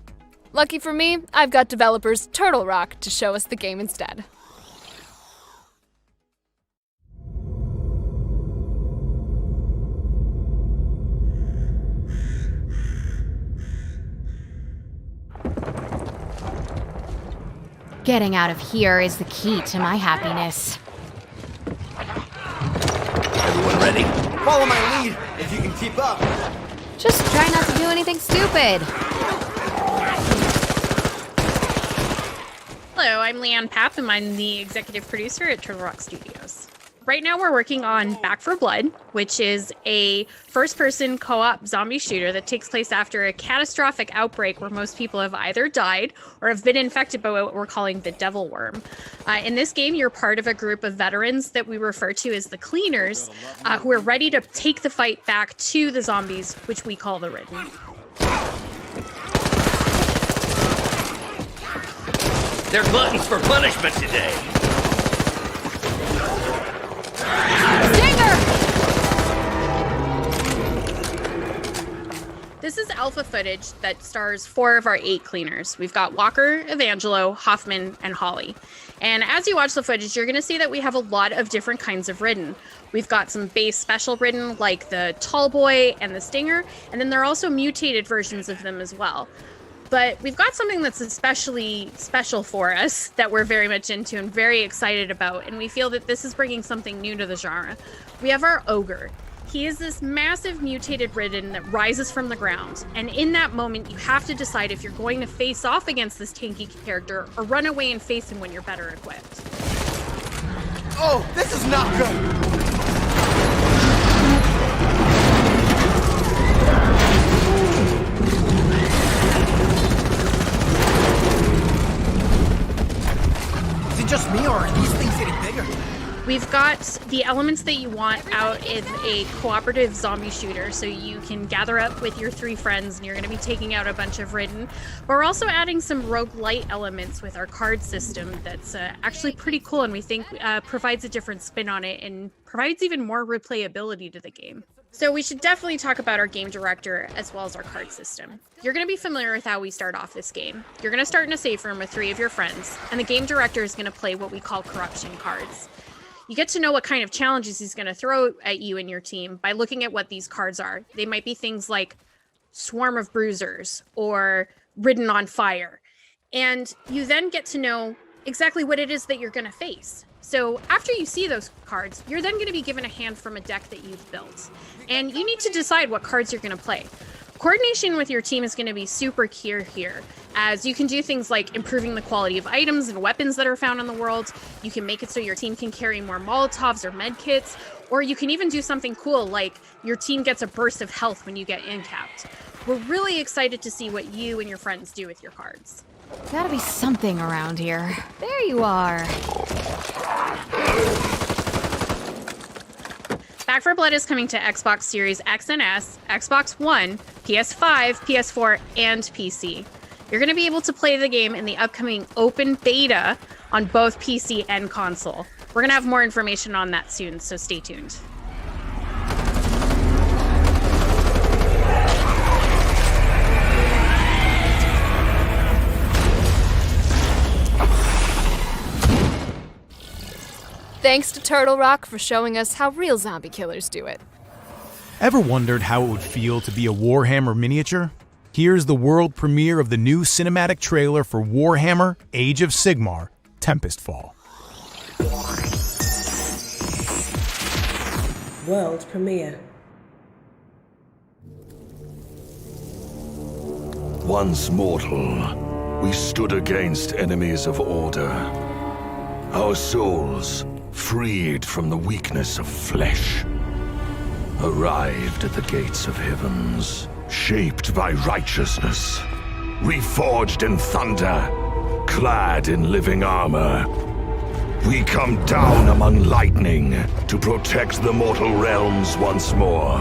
Lucky for me, I've got developers Turtle Rock to show us the game instead. Getting out of here is the key to my happiness. Everyone ready? Follow my lead, if you can keep up. Just try not to do anything stupid. Hello, I'm Leanne Papp, and I'm the executive producer at Turtle Rock Studios. Right now we're working on Back 4 Blood, which is a first-person co-op zombie shooter that takes place after a catastrophic outbreak where most people have either died or have been infected by what we're calling the devil worm. In this game, you're part of a group of veterans that we refer to as the Cleaners, who are ready to take the fight back to the zombies, which we call the Ridden. They're gluttons for punishment today. This is alpha footage that stars 4 of our 8 cleaners. We've got Walker, Evangelo, Hoffman, and Holly. And as you watch the footage, you're going to see that we have a lot of different kinds of Ridden. We've got some base special Ridden like the Tall Boy and the Stinger, and then there are also mutated versions of them as well. But we've got something that's especially special for us that we're very much into and very excited about, and we feel that this is bringing something new to the genre. We have our Ogre. He is this massive mutated Ridden that rises from the ground, and in that moment you have to decide if you're going to face off against this tanky character or run away and face him when you're better equipped. Oh, this is not good! Just me, or are these things getting bigger? We've got the elements that you want out in a cooperative zombie shooter, so you can gather up with your 3 friends and you're going to be taking out a bunch of Ridden. But we're also adding some roguelite elements with our card system that's actually pretty cool, and we think provides a different spin on it and provides even more replayability to the game. So we should definitely talk about our game director as well as our card system. You're going to be familiar with how we start off this game. You're going to start in a safe room with 3 of your friends, and the game director is going to play what we call corruption cards. You get to know what kind of challenges he's going to throw at you and your team by looking at what these cards are. They might be things like Swarm of Bruisers or Ridden on Fire. And you then get to know exactly what it is that you're going to face. So after you see those cards, you're then going to be given a hand from a deck that you've built. And you need to decide what cards you're going to play. Coordination with your team is going to be super key here, as you can do things like improving the quality of items and weapons that are found in the world. You can make it so your team can carry more Molotovs or med kits, or you can even do something cool like your team gets a burst of health when you get incapped. We're really excited to see what you and your friends do with your cards. Gotta be something around here. There you are. Back 4 Blood is coming to Xbox Series X and S, Xbox One, PS5, PS4, and PC. You're going to be able to play the game in the upcoming open beta on both PC and console. We're going to have more information on that soon, so stay tuned. thanks to Turtle Rock for showing us how real zombie killers do it. Ever wondered how it would feel to be a Warhammer miniature? Here's the world premiere of the new cinematic trailer for Warhammer Age of Sigmar Tempestfall. World premiere. Once mortal, we stood against enemies of order. Our souls, freed from the weakness of flesh, arrived at the gates of heavens, shaped by righteousness, reforged in thunder, clad in living armor. We come down among lightning to protect the mortal realms once more.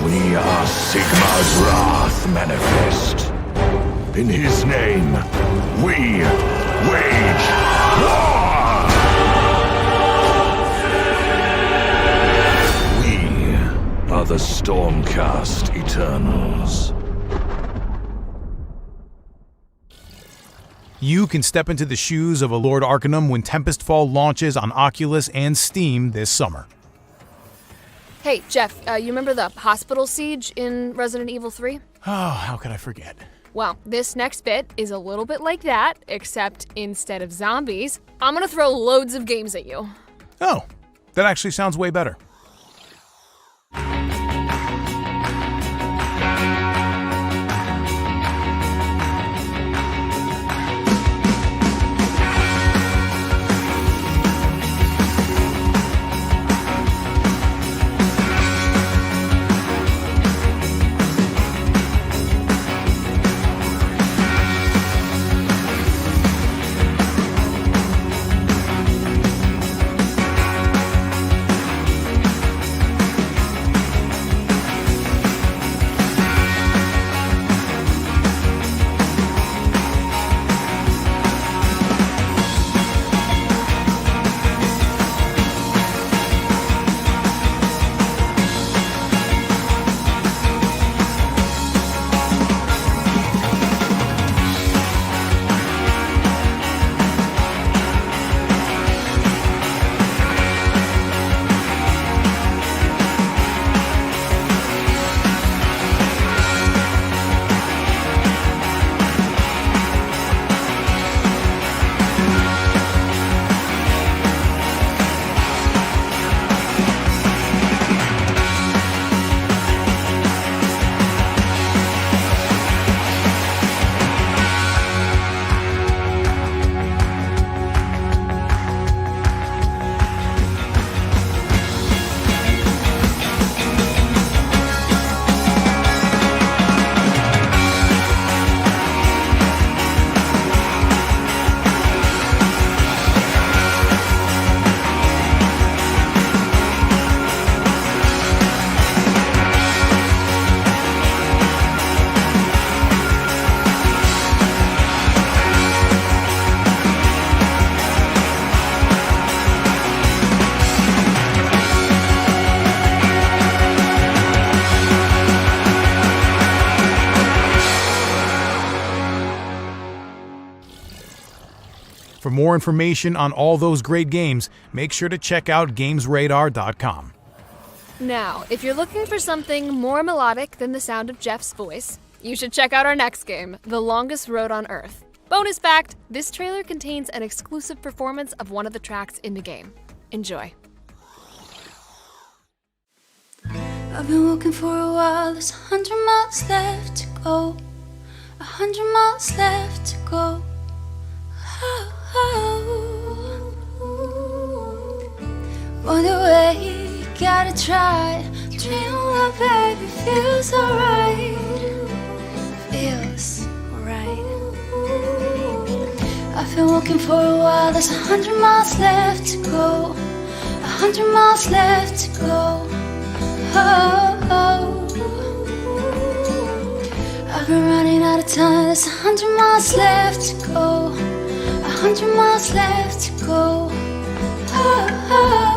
We are Sigmar's wrath manifest. In his name, we wage war! We are the Stormcast Eternals. You can step into the shoes of a Lord Arcanum when Tempestfall launches on Oculus and Steam this summer. Hey, Jeff, you remember the hospital siege in Resident Evil 3? Oh, how could I forget? Well, this next bit is a little bit like that, except instead of zombies, I'm gonna throw loads of games at you. Oh, that actually sounds way better. For more information on all those great games, make sure to check out GamesRadar.com. Now, if you're looking for something more melodic than the sound of Jeff's voice, you should check out our next game, The Longest Road on Earth. Bonus fact, this trailer contains an exclusive performance of one of the tracks in the game. Enjoy. I've been walking for a while, there's 100 miles left to go. 100 miles left to go. Oh, oh. On the way, gotta try. Dream of baby feels alright. Feels alright. I've been walking for a while, there's 100 miles left to go. 100 miles left to go. Oh, oh. I've been running out of time, there's 100 miles left to go. 100 miles left to go. Oh, oh.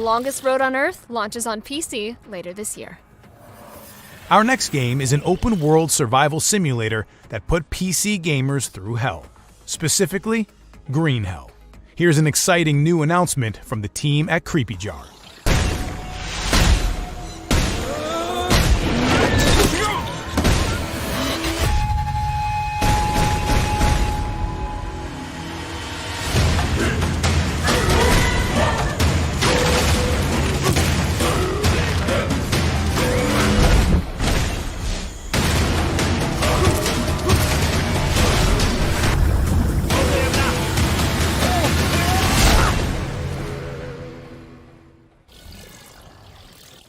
Longest Road on Earth launches on PC later this year. Our next game is an open-world survival simulator that put PC gamers through hell. Specifically, Green Hell. Here's an exciting new announcement from the team at Creepy Jar.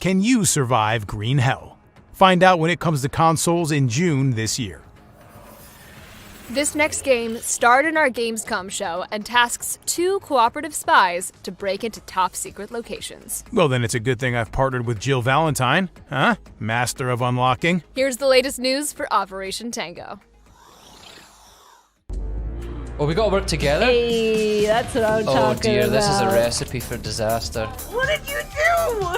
Can you survive Green Hell? Find out when it comes to consoles in June this year. This next game starred in our Gamescom show and tasks 2 cooperative spies to break into top-secret locations. Well, then it's a good thing I've partnered with Jill Valentine, huh? Master of unlocking. Here's the latest news for Operation Tango. Oh, we gotta work together? Hey, that's what I'm talking about. Oh dear, this is a recipe for disaster. What did you do?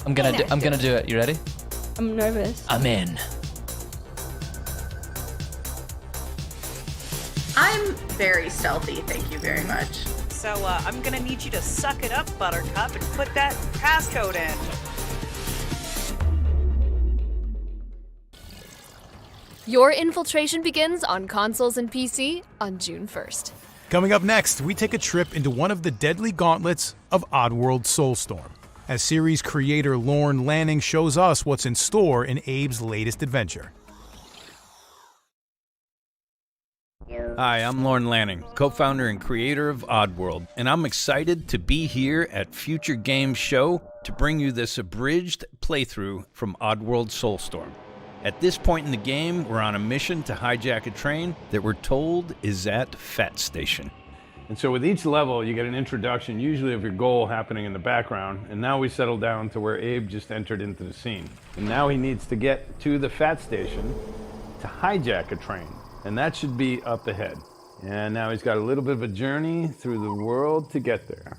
I'm gonna do it. You ready? I'm nervous. I'm in. I'm very stealthy, thank you very much. So I'm gonna need you to suck it up, Buttercup, and put that passcode in. Your infiltration begins on consoles and PC on June 1st. Coming up next, we take a trip into one of the deadly gauntlets of Oddworld Soulstorm, as series creator Lorne Lanning shows us what's in store in Abe's latest adventure. Hi, I'm Lorne Lanning, co-founder and creator of Oddworld, and I'm excited to be here at Future Games Show to bring you this abridged playthrough from Oddworld Soulstorm. At this point in the game, we're on a mission to hijack a train that we're told is at Fat Station. And so with each level, you get an introduction, usually of your goal happening in the background, and now we settle down to where Abe just entered into the scene. And now he needs to get to the Fat Station to hijack a train, and that should be up ahead. And now he's got a little bit of a journey through the world to get there.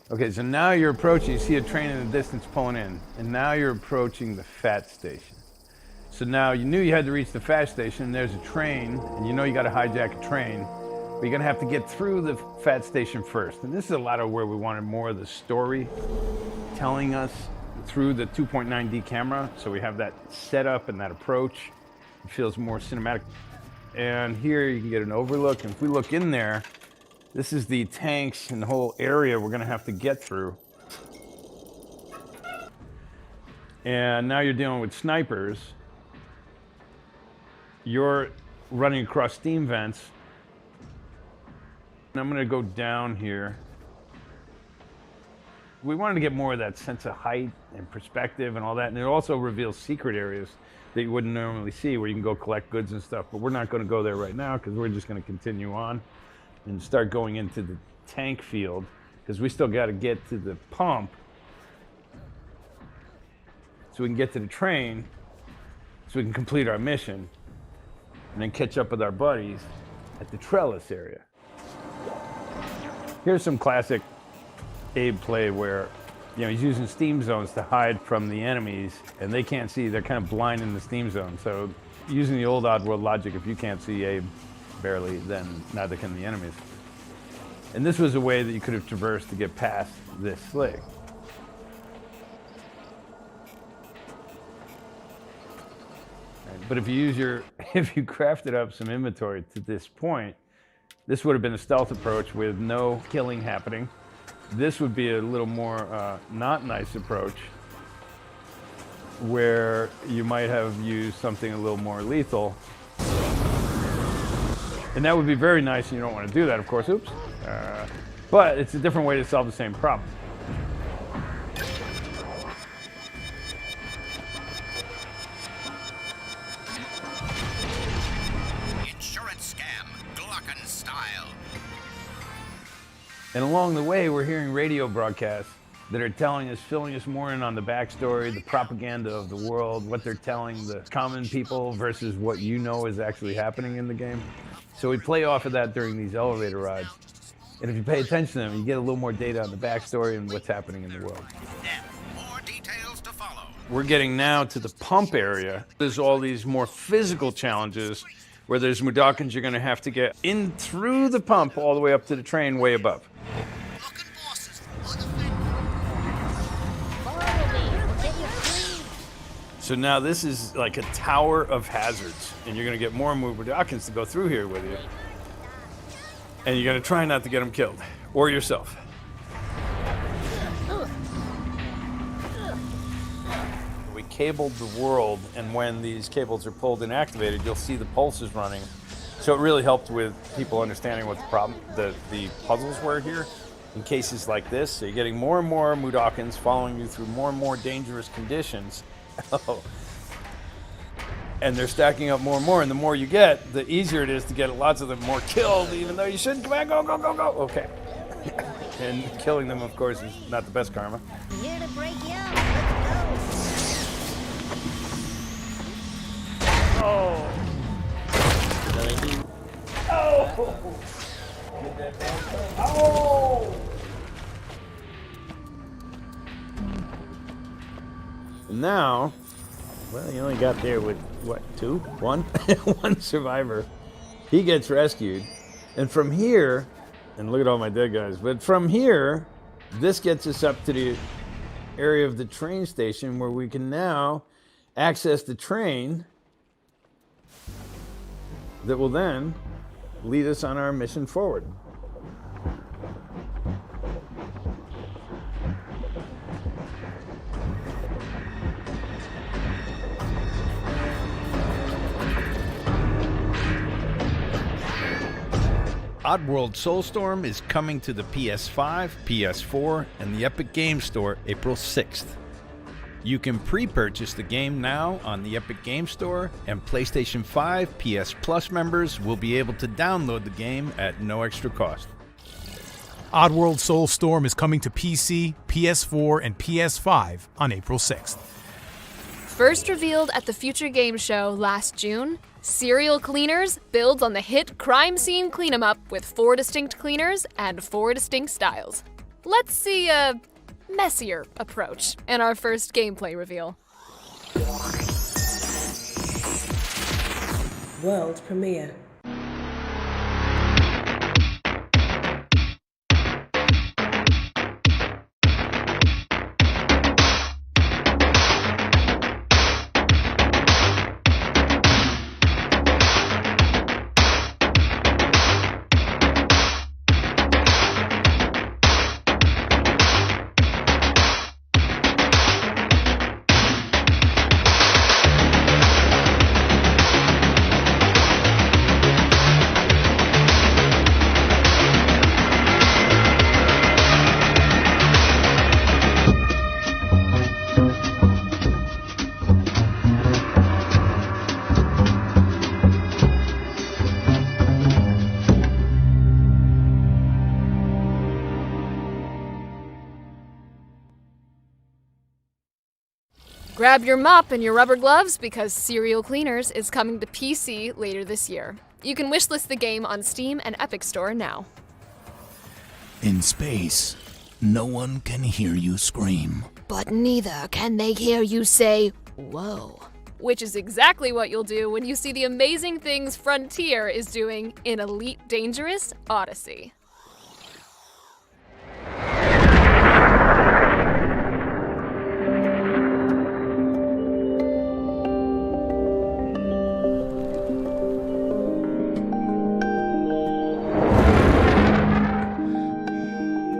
Okay, so now you're approaching, you see a train in the distance pulling in, and now you're approaching the Fat Station. So now you knew you had to reach the Fat Station, and there's a train, and you know you gotta hijack a train, but you're gonna have to get through the Fat Station first. And this is a lot of where we wanted more of the story telling us through the 2.9D camera, so we have that setup and that approach. It feels more cinematic. And here you can get an overlook, and if we look in there, this is the tanks and the whole area we're gonna have to get through. And now you're dealing with snipers. You're running across steam vents. And I'm gonna go down here. We wanted to get more of that sense of height and perspective and all that, and it also reveals secret areas that you wouldn't normally see where you can go collect goods and stuff, but we're not gonna go there right now because we're just gonna continue on and start going into the tank field because we still gotta get to the pump so we can get to the train so we can complete our mission and then catch up with our buddies at the trellis area. Here's some classic Abe play where, you know, he's using steam zones to hide from the enemies and they can't see, they're kind of blind in the steam zone. So using the old Oddworld logic, if you can't see Abe barely, then neither can the enemies. And this was a way that you could have traversed to get past this slig. But if you crafted up some inventory to this point, this would have been a stealth approach with no killing happening. This would be a little more not nice approach where you might have used something a little more lethal. And that would be very nice, and you don't want to do that, of course, oops. But it's a different way to solve the same problem. Insurance scam, Glocken style. And along the way, we're hearing radio broadcasts that are telling us, filling us more in on the backstory, the propaganda of the world, what they're telling the common people versus what you know is actually happening in the game. So we play off of that during these elevator rides. And if you pay attention to them, you get a little more data on the backstory and what's happening in the world. More details to follow. We're getting now to the pump area. There's all these more physical challenges where there's Mudokons you're going to have to get in through the pump all the way up to the train way above. So now this is like a tower of hazards, and you're going to get more and more Mudokons to go through here with you. And you're going to try not to get them killed, or yourself. We cabled the world, and when these cables are pulled and activated, you'll see the pulses running. So it really helped with people understanding what the problem, the puzzles were here in cases like this. So you're getting more and more Mudokons following you through more and more dangerous conditions. And they're stacking up more and more, and the more you get, the easier it is to get lots of them more killed, even though you shouldn't. Come on, go, go, go, go. Okay. And killing them, of course, is not the best karma. Here to break you up. Let's go. Oh. Oh. Oh. And now, well, you only got there with, what, one? One survivor. He gets rescued. And from here, and look at all my dead guys, but from here, this gets us up to the area of the train station where we can now access the train that will then lead us on our mission forward. Oddworld Soulstorm is coming to the PS5, PS4, and the Epic Games Store April 6th. You can pre-purchase the game now on the Epic Games Store, and PlayStation 5 PS Plus members will be able to download the game at no extra cost. Oddworld Soulstorm is coming to PC, PS4, and PS5 on April 6th. First revealed at the Future Game Show last June, Serial Cleaners builds on the hit crime scene clean 'em up with 4 distinct cleaners and 4 distinct styles. Let's see a messier approach in our first gameplay reveal. World premiere. Grab your mop and your rubber gloves because Serial Cleaners is coming to PC later this year. You can wishlist the game on Steam and Epic Store now. In space, no one can hear you scream. But neither can they hear you say, whoa. Which is exactly what you'll do when you see the amazing things Frontier is doing in Elite Dangerous Odyssey.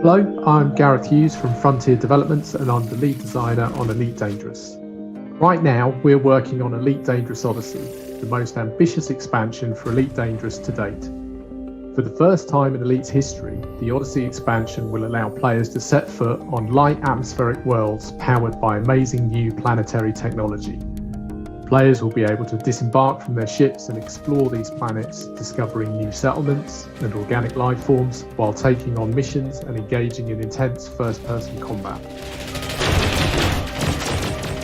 Hello, I'm Gareth Hughes from Frontier Developments and I'm the lead designer on Elite Dangerous. Right now, we're working on Elite Dangerous Odyssey, the most ambitious expansion for Elite Dangerous to date. For the first time in Elite's history, the Odyssey expansion will allow players to set foot on light atmospheric worlds powered by amazing new planetary technology. Players will be able to disembark from their ships and explore these planets, discovering new settlements and organic life forms while taking on missions and engaging in intense first-person combat.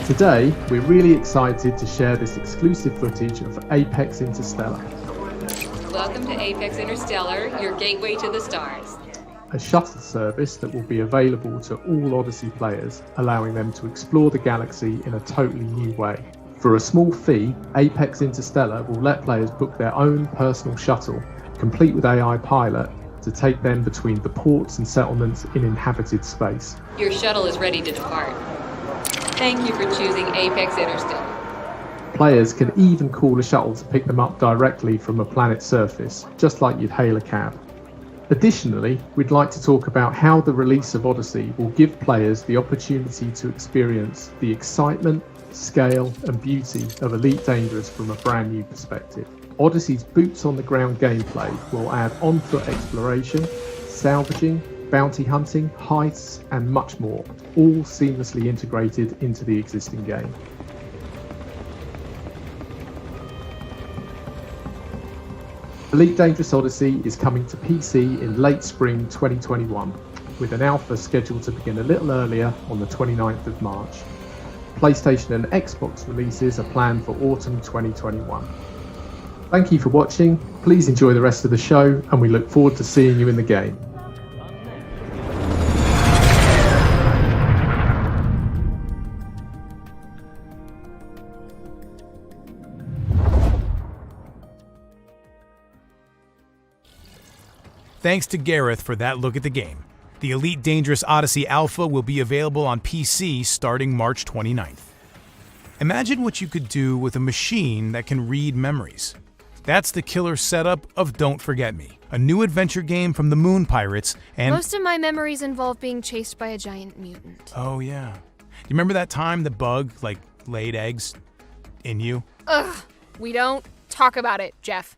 Today, we're really excited to share this exclusive footage of Apex Interstellar, Welcome to Apex Interstellar, your gateway to the stars. a shuttle service that will be available to all Odyssey players, allowing them to explore the galaxy in a totally new way. For a small fee, Apex Interstellar will let players book their own personal shuttle, complete with AI pilot, to take them between the ports and settlements in inhabited space. Your shuttle is ready to depart. Thank you for choosing Apex Interstellar. Players can even call a shuttle to pick them up directly from a planet's surface, just like you'd hail a cab. Additionally, we'd like to talk about how the release of Odyssey will give players the opportunity to experience the excitement, scale and beauty of Elite Dangerous from a brand new perspective. Odyssey's boots on the ground gameplay will add on-foot exploration, salvaging, bounty hunting, heists and much more, all seamlessly integrated into the existing game. Elite Dangerous Odyssey is coming to PC in late spring 2021, with an alpha scheduled to begin a little earlier on the 29th of March. PlayStation and Xbox releases are planned for autumn 2021. Thank you for watching, please enjoy the rest of the show, and we look forward to seeing you in the game. Thanks to Gareth for that look at the game. The Elite Dangerous Odyssey Alpha will be available on PC starting March 29th. Imagine what you could do with a machine that can read memories. That's the killer setup of Don't Forget Me, a new adventure game from the Moon Pirates and... Most of my memories involve being chased by a giant mutant. Oh yeah. You remember that time the bug, laid eggs in you? Ugh, we don't talk about it, Jeff.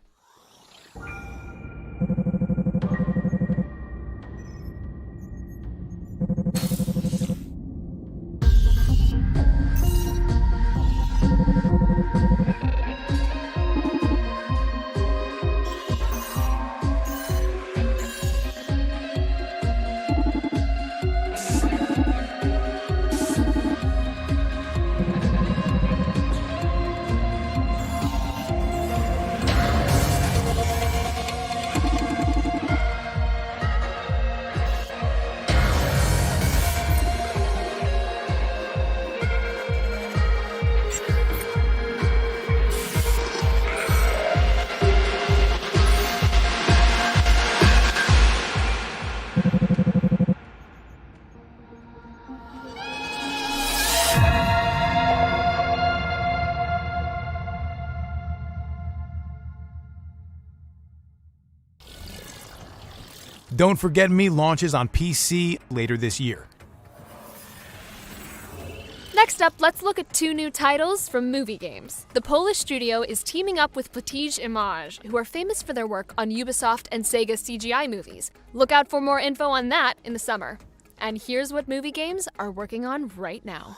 Don't Forget Me launches on PC later this year. Next up, let's look at two new titles from movie games. The Polish studio is teaming up with Fraternal Image, who are famous for their work on Ubisoft and SEGA CGI movies. Look out for more info on that in the summer. And here's what movie games are working on right now.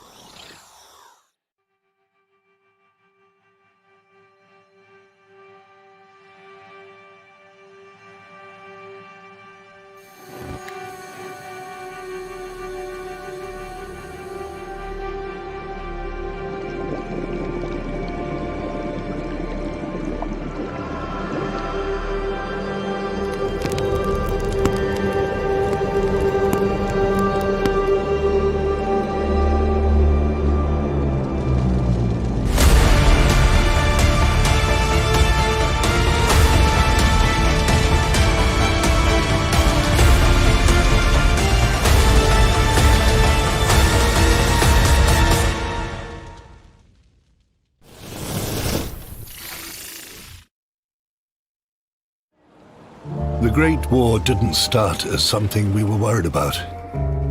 The Great War didn't start as something we were worried about.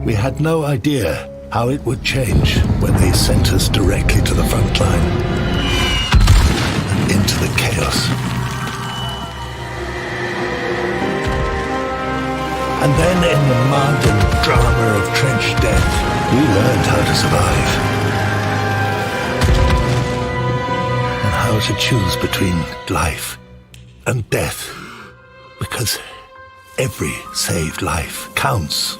We had no idea how it would change when they sent us directly to the front line and into the chaos. And then in the mud and drama of trench death, we learned how to survive. to choose between life and death, because every saved life counts.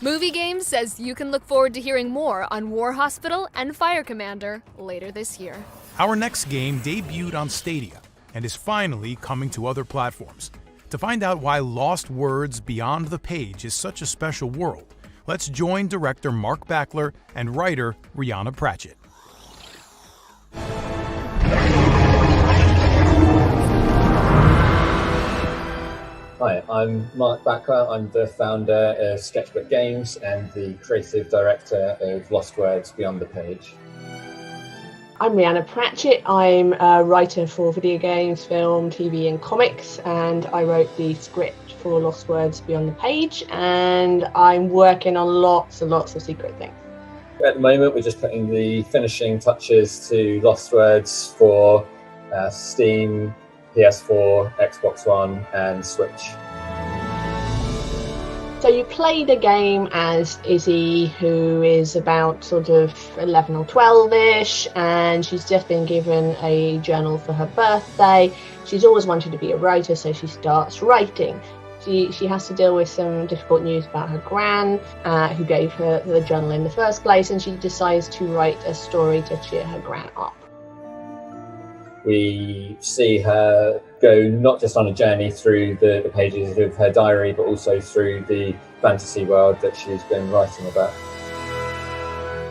Movie Games says you can look forward to hearing more on War Hospital and Fire Commander later this year. Our next game debuted on Stadia and is finally coming to other platforms. To find out why Lost Words Beyond the Page is such a special world, let's join director Mark Backler and writer Rihanna Pratchett. Hi, I'm Mark Backler. I'm the founder of Sketchbook Games and the creative director of Lost Words Beyond the Page. I'm Rihanna Pratchett. I'm a writer for video games, film, TV and comics, and I wrote the script for Lost Words Beyond the Page, and I'm working on lots and lots of secret things. At the moment, we're just putting the finishing touches to Lost Words for Steam, PS4, Xbox One and Switch. So you play the game as Izzy, who is about sort of 11 or 12-ish, and she's just been given a journal for her birthday. She's always wanted to be a writer, so she starts writing. She has to deal with some difficult news about her gran, who gave her the journal in the first place, and she decides to write a story to cheer her gran up. We see her go not just on a journey through the pages of her diary, but also through the fantasy world that she's been writing about.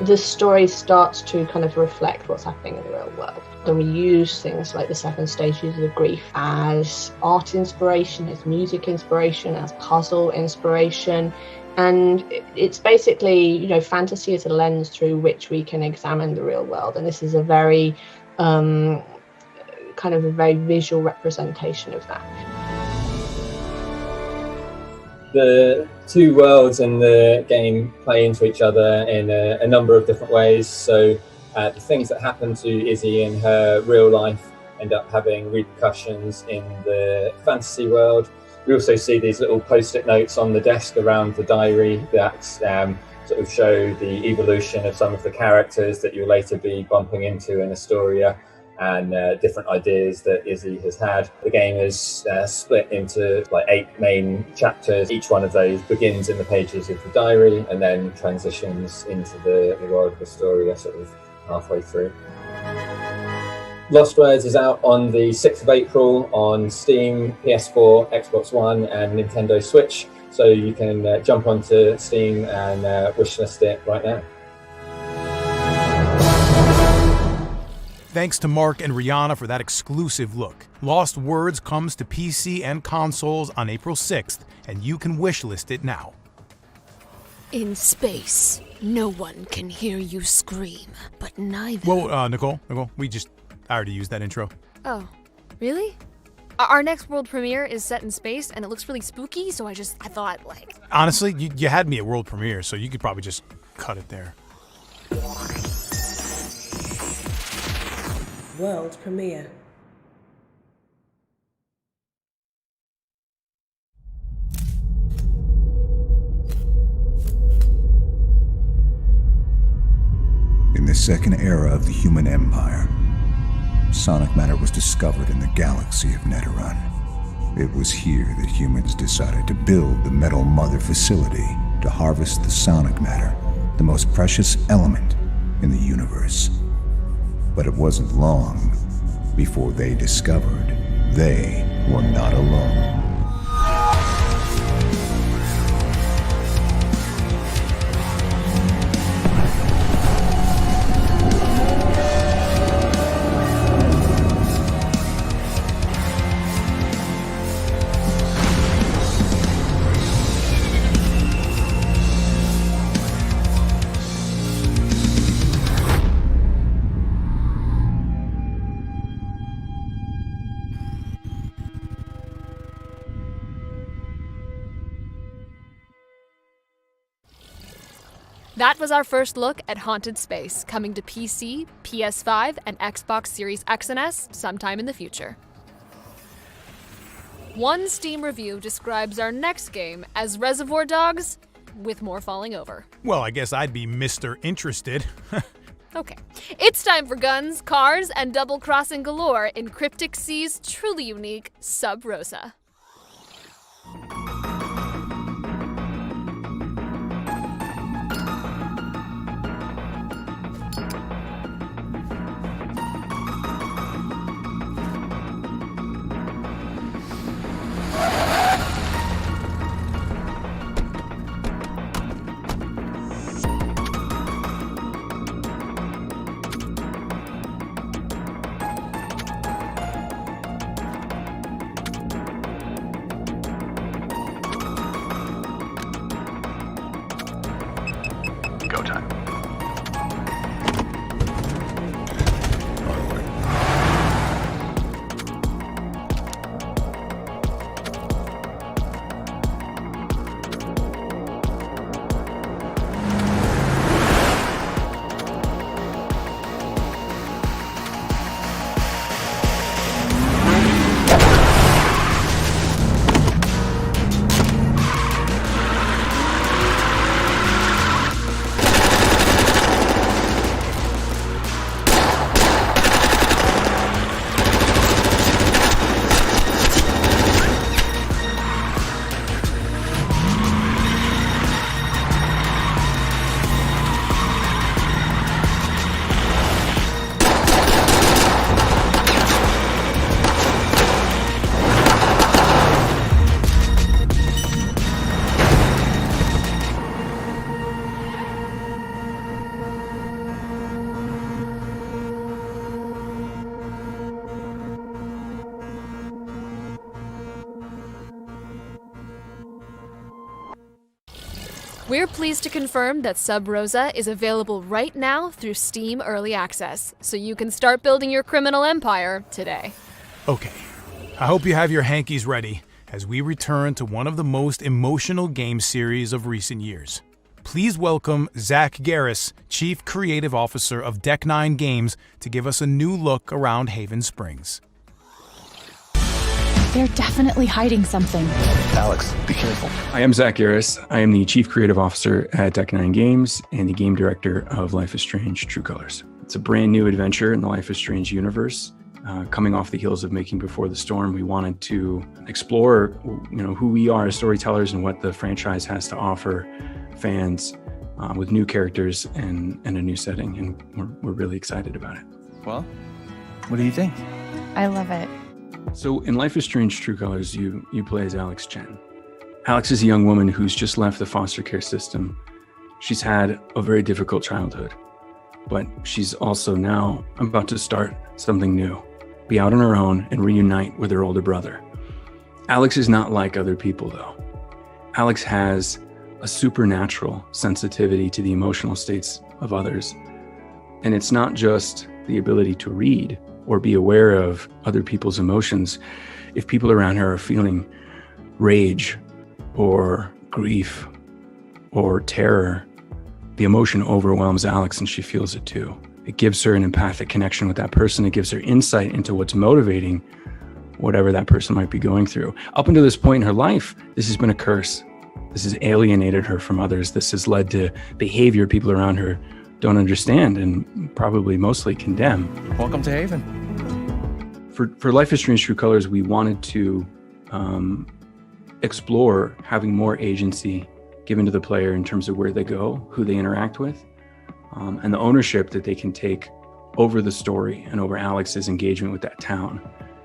The story starts to kind of reflect what's happening in the real world. And we use things like the 7 stages of grief as art inspiration, as music inspiration, as puzzle inspiration. And it's basically, you know, fantasy is a lens through which we can examine the real world. And this is a very kind of a very visual representation of that. The two worlds in the game play into each other in a number of different ways. So the things that happen to Izzy in her real life end up having repercussions in the fantasy world. We also see these little post-it notes on the desk around the diary that sort of show the evolution of some of the characters that you'll later be bumping into in Astoria, and different ideas that Izzy has had. The game is split into like 8 main chapters. Each one of those begins in the pages of the diary and then transitions into the world of Astoria sort of halfway through. Lost Words is out on the 6th of April on Steam, PS4, Xbox One and Nintendo Switch, so you can jump onto Steam and wishlist it right now. Thanks to Mark and Rihanna for that exclusive look. Lost Words comes to PC and consoles on April 6th, and you can wishlist it now. In space, no one can hear you scream, but neither... Whoa, Nicole, I already used that intro. Oh, really? Our next world premiere is set in space, and it looks really spooky, so I thought, like... Honestly, you had me at world premiere, so you could probably just cut it there. World premiere. In the second era of the human empire, sonic matter was discovered in the galaxy of Neteron. It was here that humans decided to build the Metal Mother facility to harvest the sonic matter, the most precious element in the universe. But it wasn't long before they discovered they were not alone. That was our first look at Haunted Space, coming to PC, PS5, and Xbox Series X and S sometime in the future. One Steam review describes our next game as Reservoir Dogs with more falling over. Well, I guess I'd be Mr. Interested. Okay. It's time for guns, cars, and double-crossing galore in Cryptic Sea's truly unique Sub Rosa. Go time. We're pleased to confirm that Sub Rosa is available right now through Steam Early Access, so you can start building your criminal empire today. Okay, I hope you have your hankies ready as we return to one of the most emotional game series of recent years. Please welcome Zach Garris, Chief Creative Officer of Deck 9 Games, to give us a new look around Haven Springs. They're definitely hiding something. Alex, be careful. I am Zach Garris. I am the Chief Creative Officer at Deck 9 Games and the Game Director of Life is Strange: True Colors. It's a brand new adventure in the Life is Strange universe. Coming off the heels of making Before the Storm, we wanted to explore, who we are as storytellers and what the franchise has to offer fans with new characters and a new setting, and we're really excited about it. Well, what do you think? I love it. So in Life is Strange: True Colors, you play as Alex Chen. Alex is a young woman who's just left the foster care system. She's had a very difficult childhood, but she's also now about to start something new, be out on her own and reunite with her older brother. Alex is not like other people, though. Alex has a supernatural sensitivity to the emotional states of others. And it's not just the ability to read or be aware of other people's emotions. If people around her are feeling rage or grief or terror, the emotion overwhelms Alex and she feels it too. It gives her an empathic connection with that person. It gives her insight into what's motivating whatever that person might be going through. Up until this point in her life, this has been a curse. This has alienated her from others. This has led to behavior people around her don't understand and probably mostly condemn. Welcome to Haven. For Life is Strange: True Colors, we wanted to explore having more agency given to the player in terms of where they go, who they interact with, and the ownership that they can take over the story and over Alex's engagement with that town.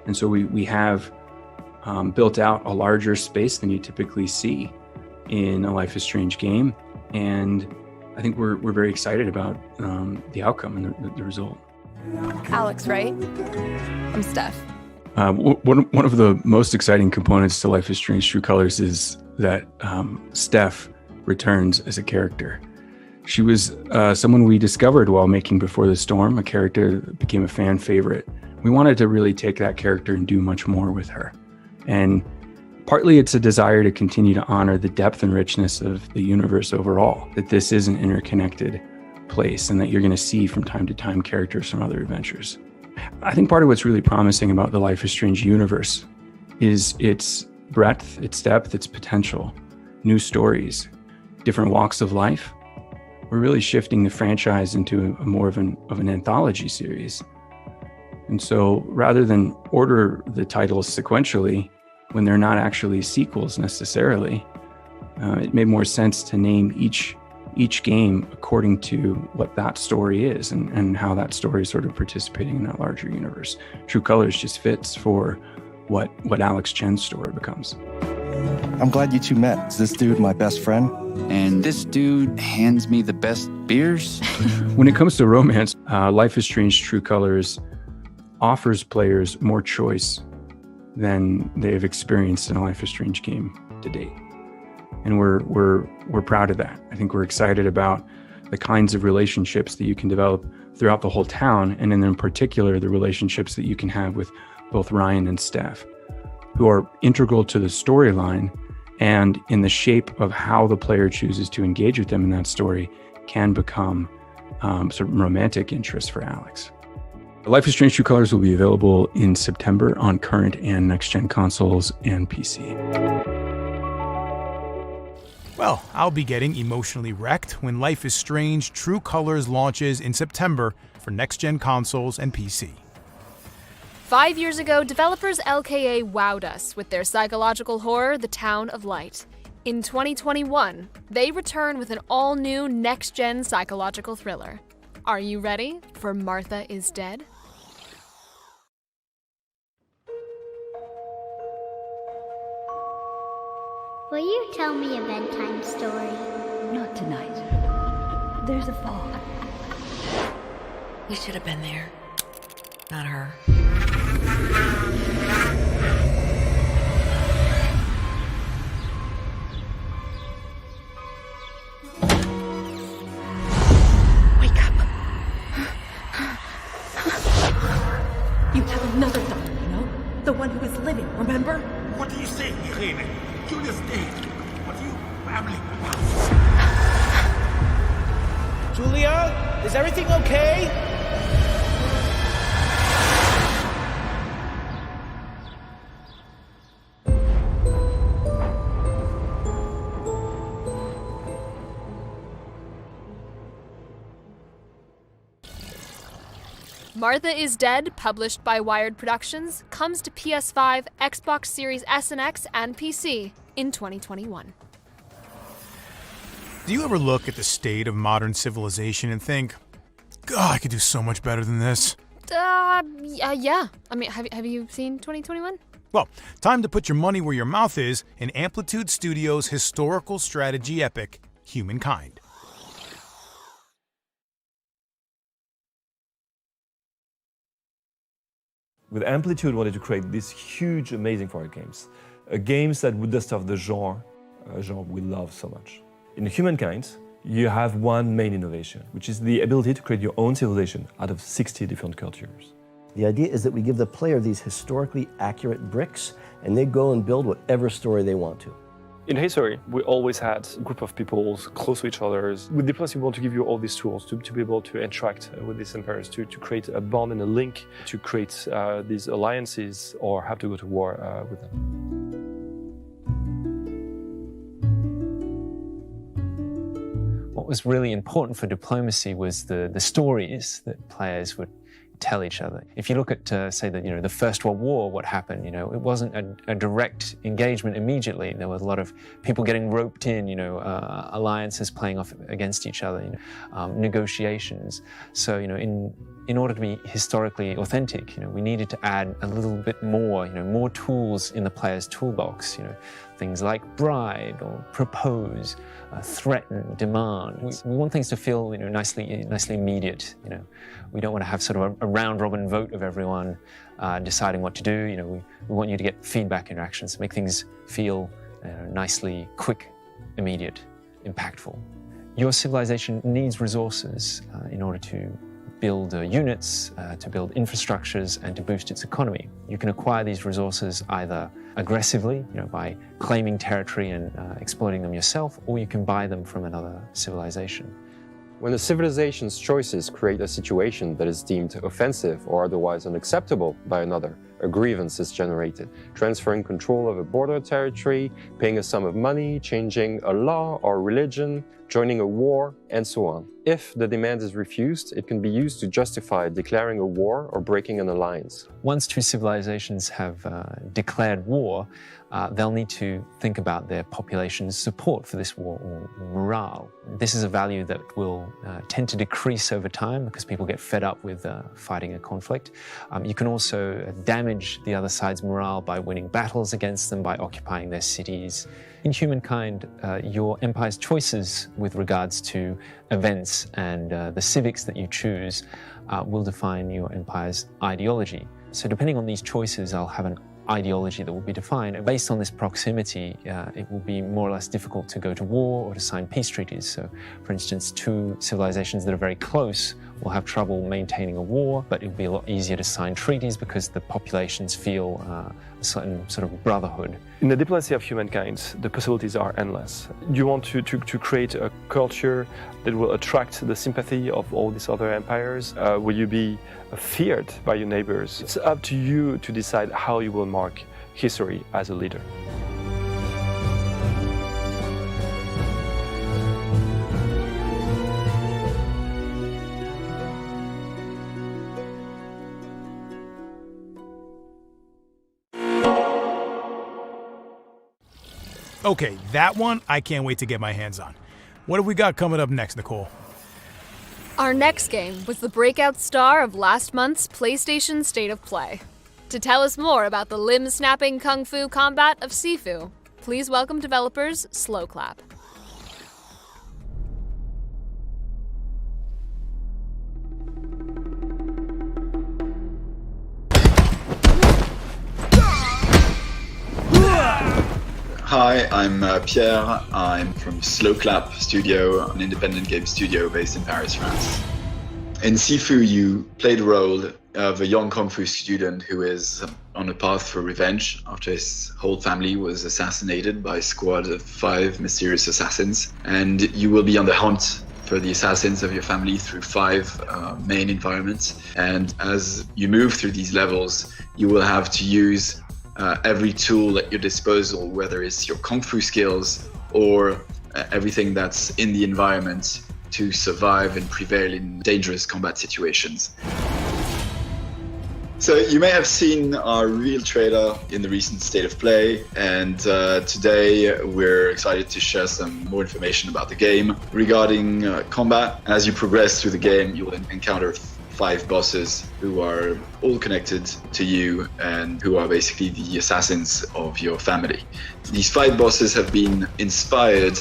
And so we have built out a larger space than you typically see in a Life is Strange game. And I think we're very excited about the outcome and the result. Alex, right? I'm Steph. One of the most exciting components to Life is Strange: True Colors is that Steph returns as a character. She was someone we discovered while making Before the Storm, a character that became a fan favorite. We wanted to really take that character and do much more with her. And partly it's a desire to continue to honor the depth and richness of the universe overall, that this is an interconnected place and that you're going to see from time to time characters from other adventures. I think part of what's really promising about the Life is Strange universe is its breadth, its depth, its potential, new stories. different walks of life, we're really shifting the franchise into more of an anthology series. And so rather than order the titles sequentially when they're not actually sequels necessarily, it made more sense to name each game according to what that story is and how that story is sort of participating in that larger universe. True Colors just fits for what Alex Chen's story becomes. I'm glad you two met. Is this dude my best friend? And this dude hands me the best beers? When it comes to romance, Life is Strange True Colors offers players more choice than they've experienced in a Life is Strange game to date. And we're proud of that. I think we're excited about the kinds of relationships that you can develop throughout the whole town, and in particular, the relationships that you can have with both Ryan and Steph, who are integral to the storyline and in the shape of how the player chooses to engage with them in that story can become sort of romantic interest for Alex. Life is Strange True Colors will be available in September on current and next-gen consoles and PC. Well, I'll be getting emotionally wrecked when Life is Strange True Colors launches in September for next-gen consoles and PC. 5 years ago, developers LKA wowed us with their psychological horror, The Town of Light. In 2021, they return with an all-new next-gen psychological thriller. Are you ready for Martha is Dead? Will you tell me a bedtime story? Not tonight. There's a fog. We should have been there. Not her. Wake up. You have another daughter, you know? The one who is living, remember? What do you say, Irene? Julia's dead. What do you family? Julia, is everything okay? Martha is Dead, published by Wired Productions, comes to PS5, Xbox Series S and X, and PC in 2021. Do you ever look at the state of modern civilization and think, God, I could do so much better than this? Yeah. I mean, have you seen 2021? Well, time to put your money where your mouth is in Amplitude Studios' historical strategy epic, Humankind. With Amplitude, wanted to create these huge, amazing horror games. Games that would dust off the genre we love so much. In Humankind, you have one main innovation, which is the ability to create your own civilization out of 60 different cultures. The idea is that we give the player these historically accurate bricks, and they go and build whatever story they want to. In history, we always had a group of people close to each other. With Diplomacy, we want to give you all these tools to be able to interact with these empires, to create a bond and a link, to create these alliances or have to go to war with them. What was really important for Diplomacy was the stories that players would tell each other. If you look at, say, the First World War, what happened, it wasn't a direct engagement immediately. There was a lot of people getting roped in, alliances playing off against each other, negotiations. So, in order to be historically authentic, we needed to add a little bit more, more tools in the player's toolbox, things like bribe or propose, threaten, demand. We want things to feel, nicely immediate. We don't want to have sort of a round-robin vote of everyone deciding what to do. We want you to get feedback interactions to make things feel nicely, quick, immediate, impactful. Your civilization needs resources in order to build units, to build infrastructures, and to boost its economy. You can acquire these resources either aggressively, by claiming territory and exploiting them yourself, or you can buy them from another civilization. When a civilization's choices create a situation that is deemed offensive or otherwise unacceptable by another, a grievance is generated, transferring control of a border territory, paying a sum of money, changing a law or religion, joining a war, and so on. If the demand is refused, it can be used to justify declaring a war or breaking an alliance. Once two civilizations have declared war, they'll need to think about their population's support for this war, or morale. This is a value that will tend to decrease over time because people get fed up with fighting a conflict. You can also damage the other side's morale by winning battles against them, by occupying their cities. In humankind, your empire's choices with regards to events and the civics that you choose will define your empire's ideology. So depending on these choices, I'll have an ideology that will be defined. And based on this proximity, it will be more or less difficult to go to war or to sign peace treaties. So, for instance, two civilizations that are very close will have trouble maintaining a war, but it'll be a lot easier to sign treaties because the populations feel a certain sort of brotherhood. In the diplomacy of humankind, the possibilities are endless. You want to create a culture that will attract the sympathy of all these other empires? Will you be feared by your neighbors? It's up to you to decide how you will mark history as a leader. Okay, that one I can't wait to get my hands on. What have we got coming up next, Nicole? Our next game was the breakout star of last month's PlayStation State of Play. To tell us more about the limb-snapping kung fu combat of Sifu, please welcome developers Slow Clap. Hi, I'm Pierre. I'm from Slow Clap Studio, an independent game studio based in Paris, France. In Sifu, you play the role of a young kung fu student who is on a path for revenge after his whole family was assassinated by a squad of 5 mysterious assassins. And you will be on the hunt for the assassins of your family through 5 main environments. And as you move through these levels, you will have to use every tool at your disposal, whether it's your kung fu skills or everything that's in the environment to survive and prevail in dangerous combat situations. So you may have seen our real trailer in the recent State of Play, and today we're excited to share some more information about the game. Regarding combat, as you progress through the game, you'll encounter 5 bosses who are all connected to you and who are basically the assassins of your family. These 5 bosses have been inspired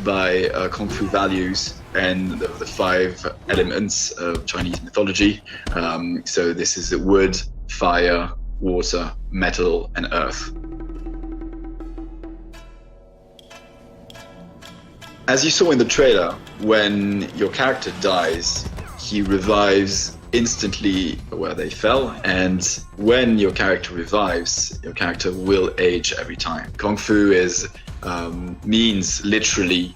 by Kung Fu values and the 5 elements of Chinese mythology. So this is wood, fire, water, metal, and earth. As you saw in the trailer, when your character dies, he revives instantly where they fell, and when your character revives, your character will age every time. Kung Fu means literally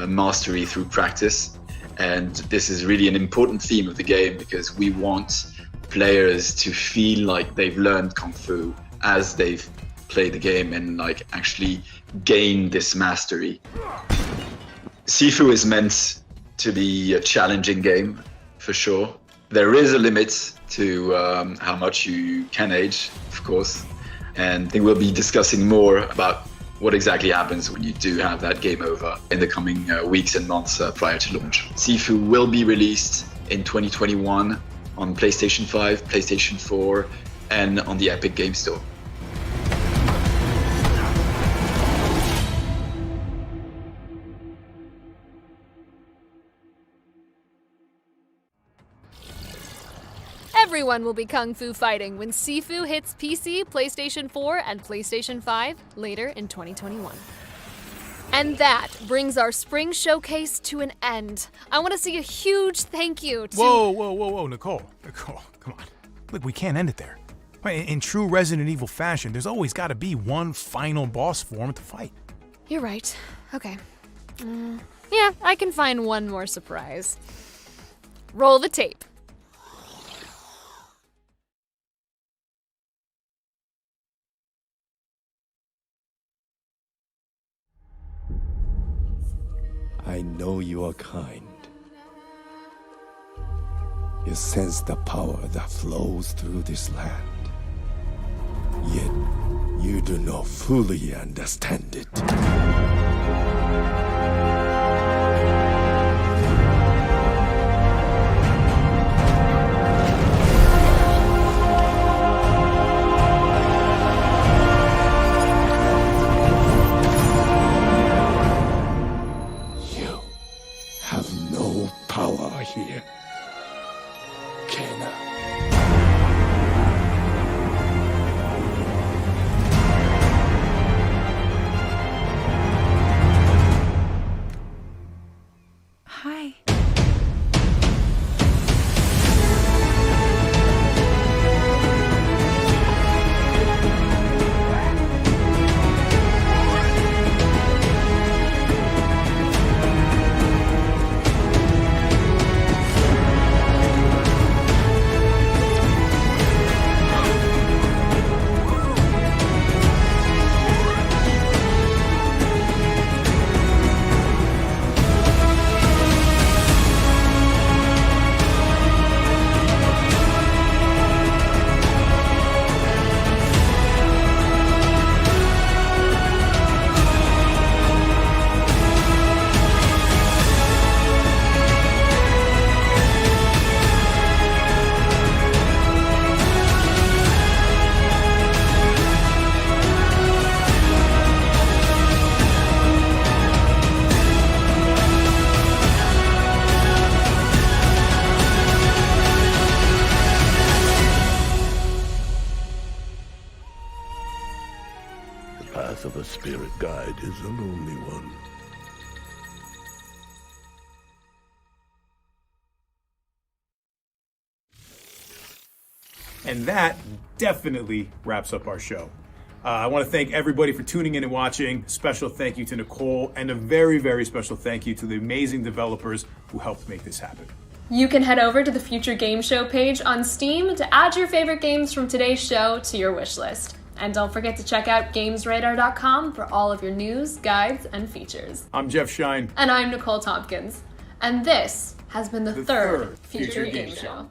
mastery through practice, and this is really an important theme of the game because we want players to feel like they've learned Kung Fu as they've played the game and like actually gain this mastery. Sifu is meant to be a challenging game, for sure. There is a limit to how much you can age, of course, and I think we'll be discussing more about what exactly happens when you do have that game over in the coming weeks and months prior to launch. Sifu will be released in 2021 on PlayStation 5, PlayStation 4, and on the Epic Game Store. Everyone will be kung fu fighting when Sifu hits PC, PlayStation 4, and PlayStation 5 later in 2021. And that brings our spring showcase to an end. I want to say a huge thank you to... Whoa, Nicole, come on. Look, we can't end it there. In true Resident Evil fashion, there's always got to be one final boss form to fight. You're right. Okay. Yeah, I can find one more surprise. Roll the tape. I know you are kind. You sense the power that flows through this land. Yet, you do not fully understand it. You have no power here, Kena. Hi. The path of a spirit guide is a lonely one. And that definitely wraps up our show. I want to thank everybody for tuning in and watching. Special thank you to Nicole, and a very, very special thank you to the amazing developers who helped make this happen. You can head over to the Future Game Show page on Steam to add your favorite games from today's show to your wish list. And don't forget to check out GamesRadar.com for all of your news, guides, and features. I'm Jeff Shine. And I'm Nicole Tompkins. And this has been the third Future Game Show.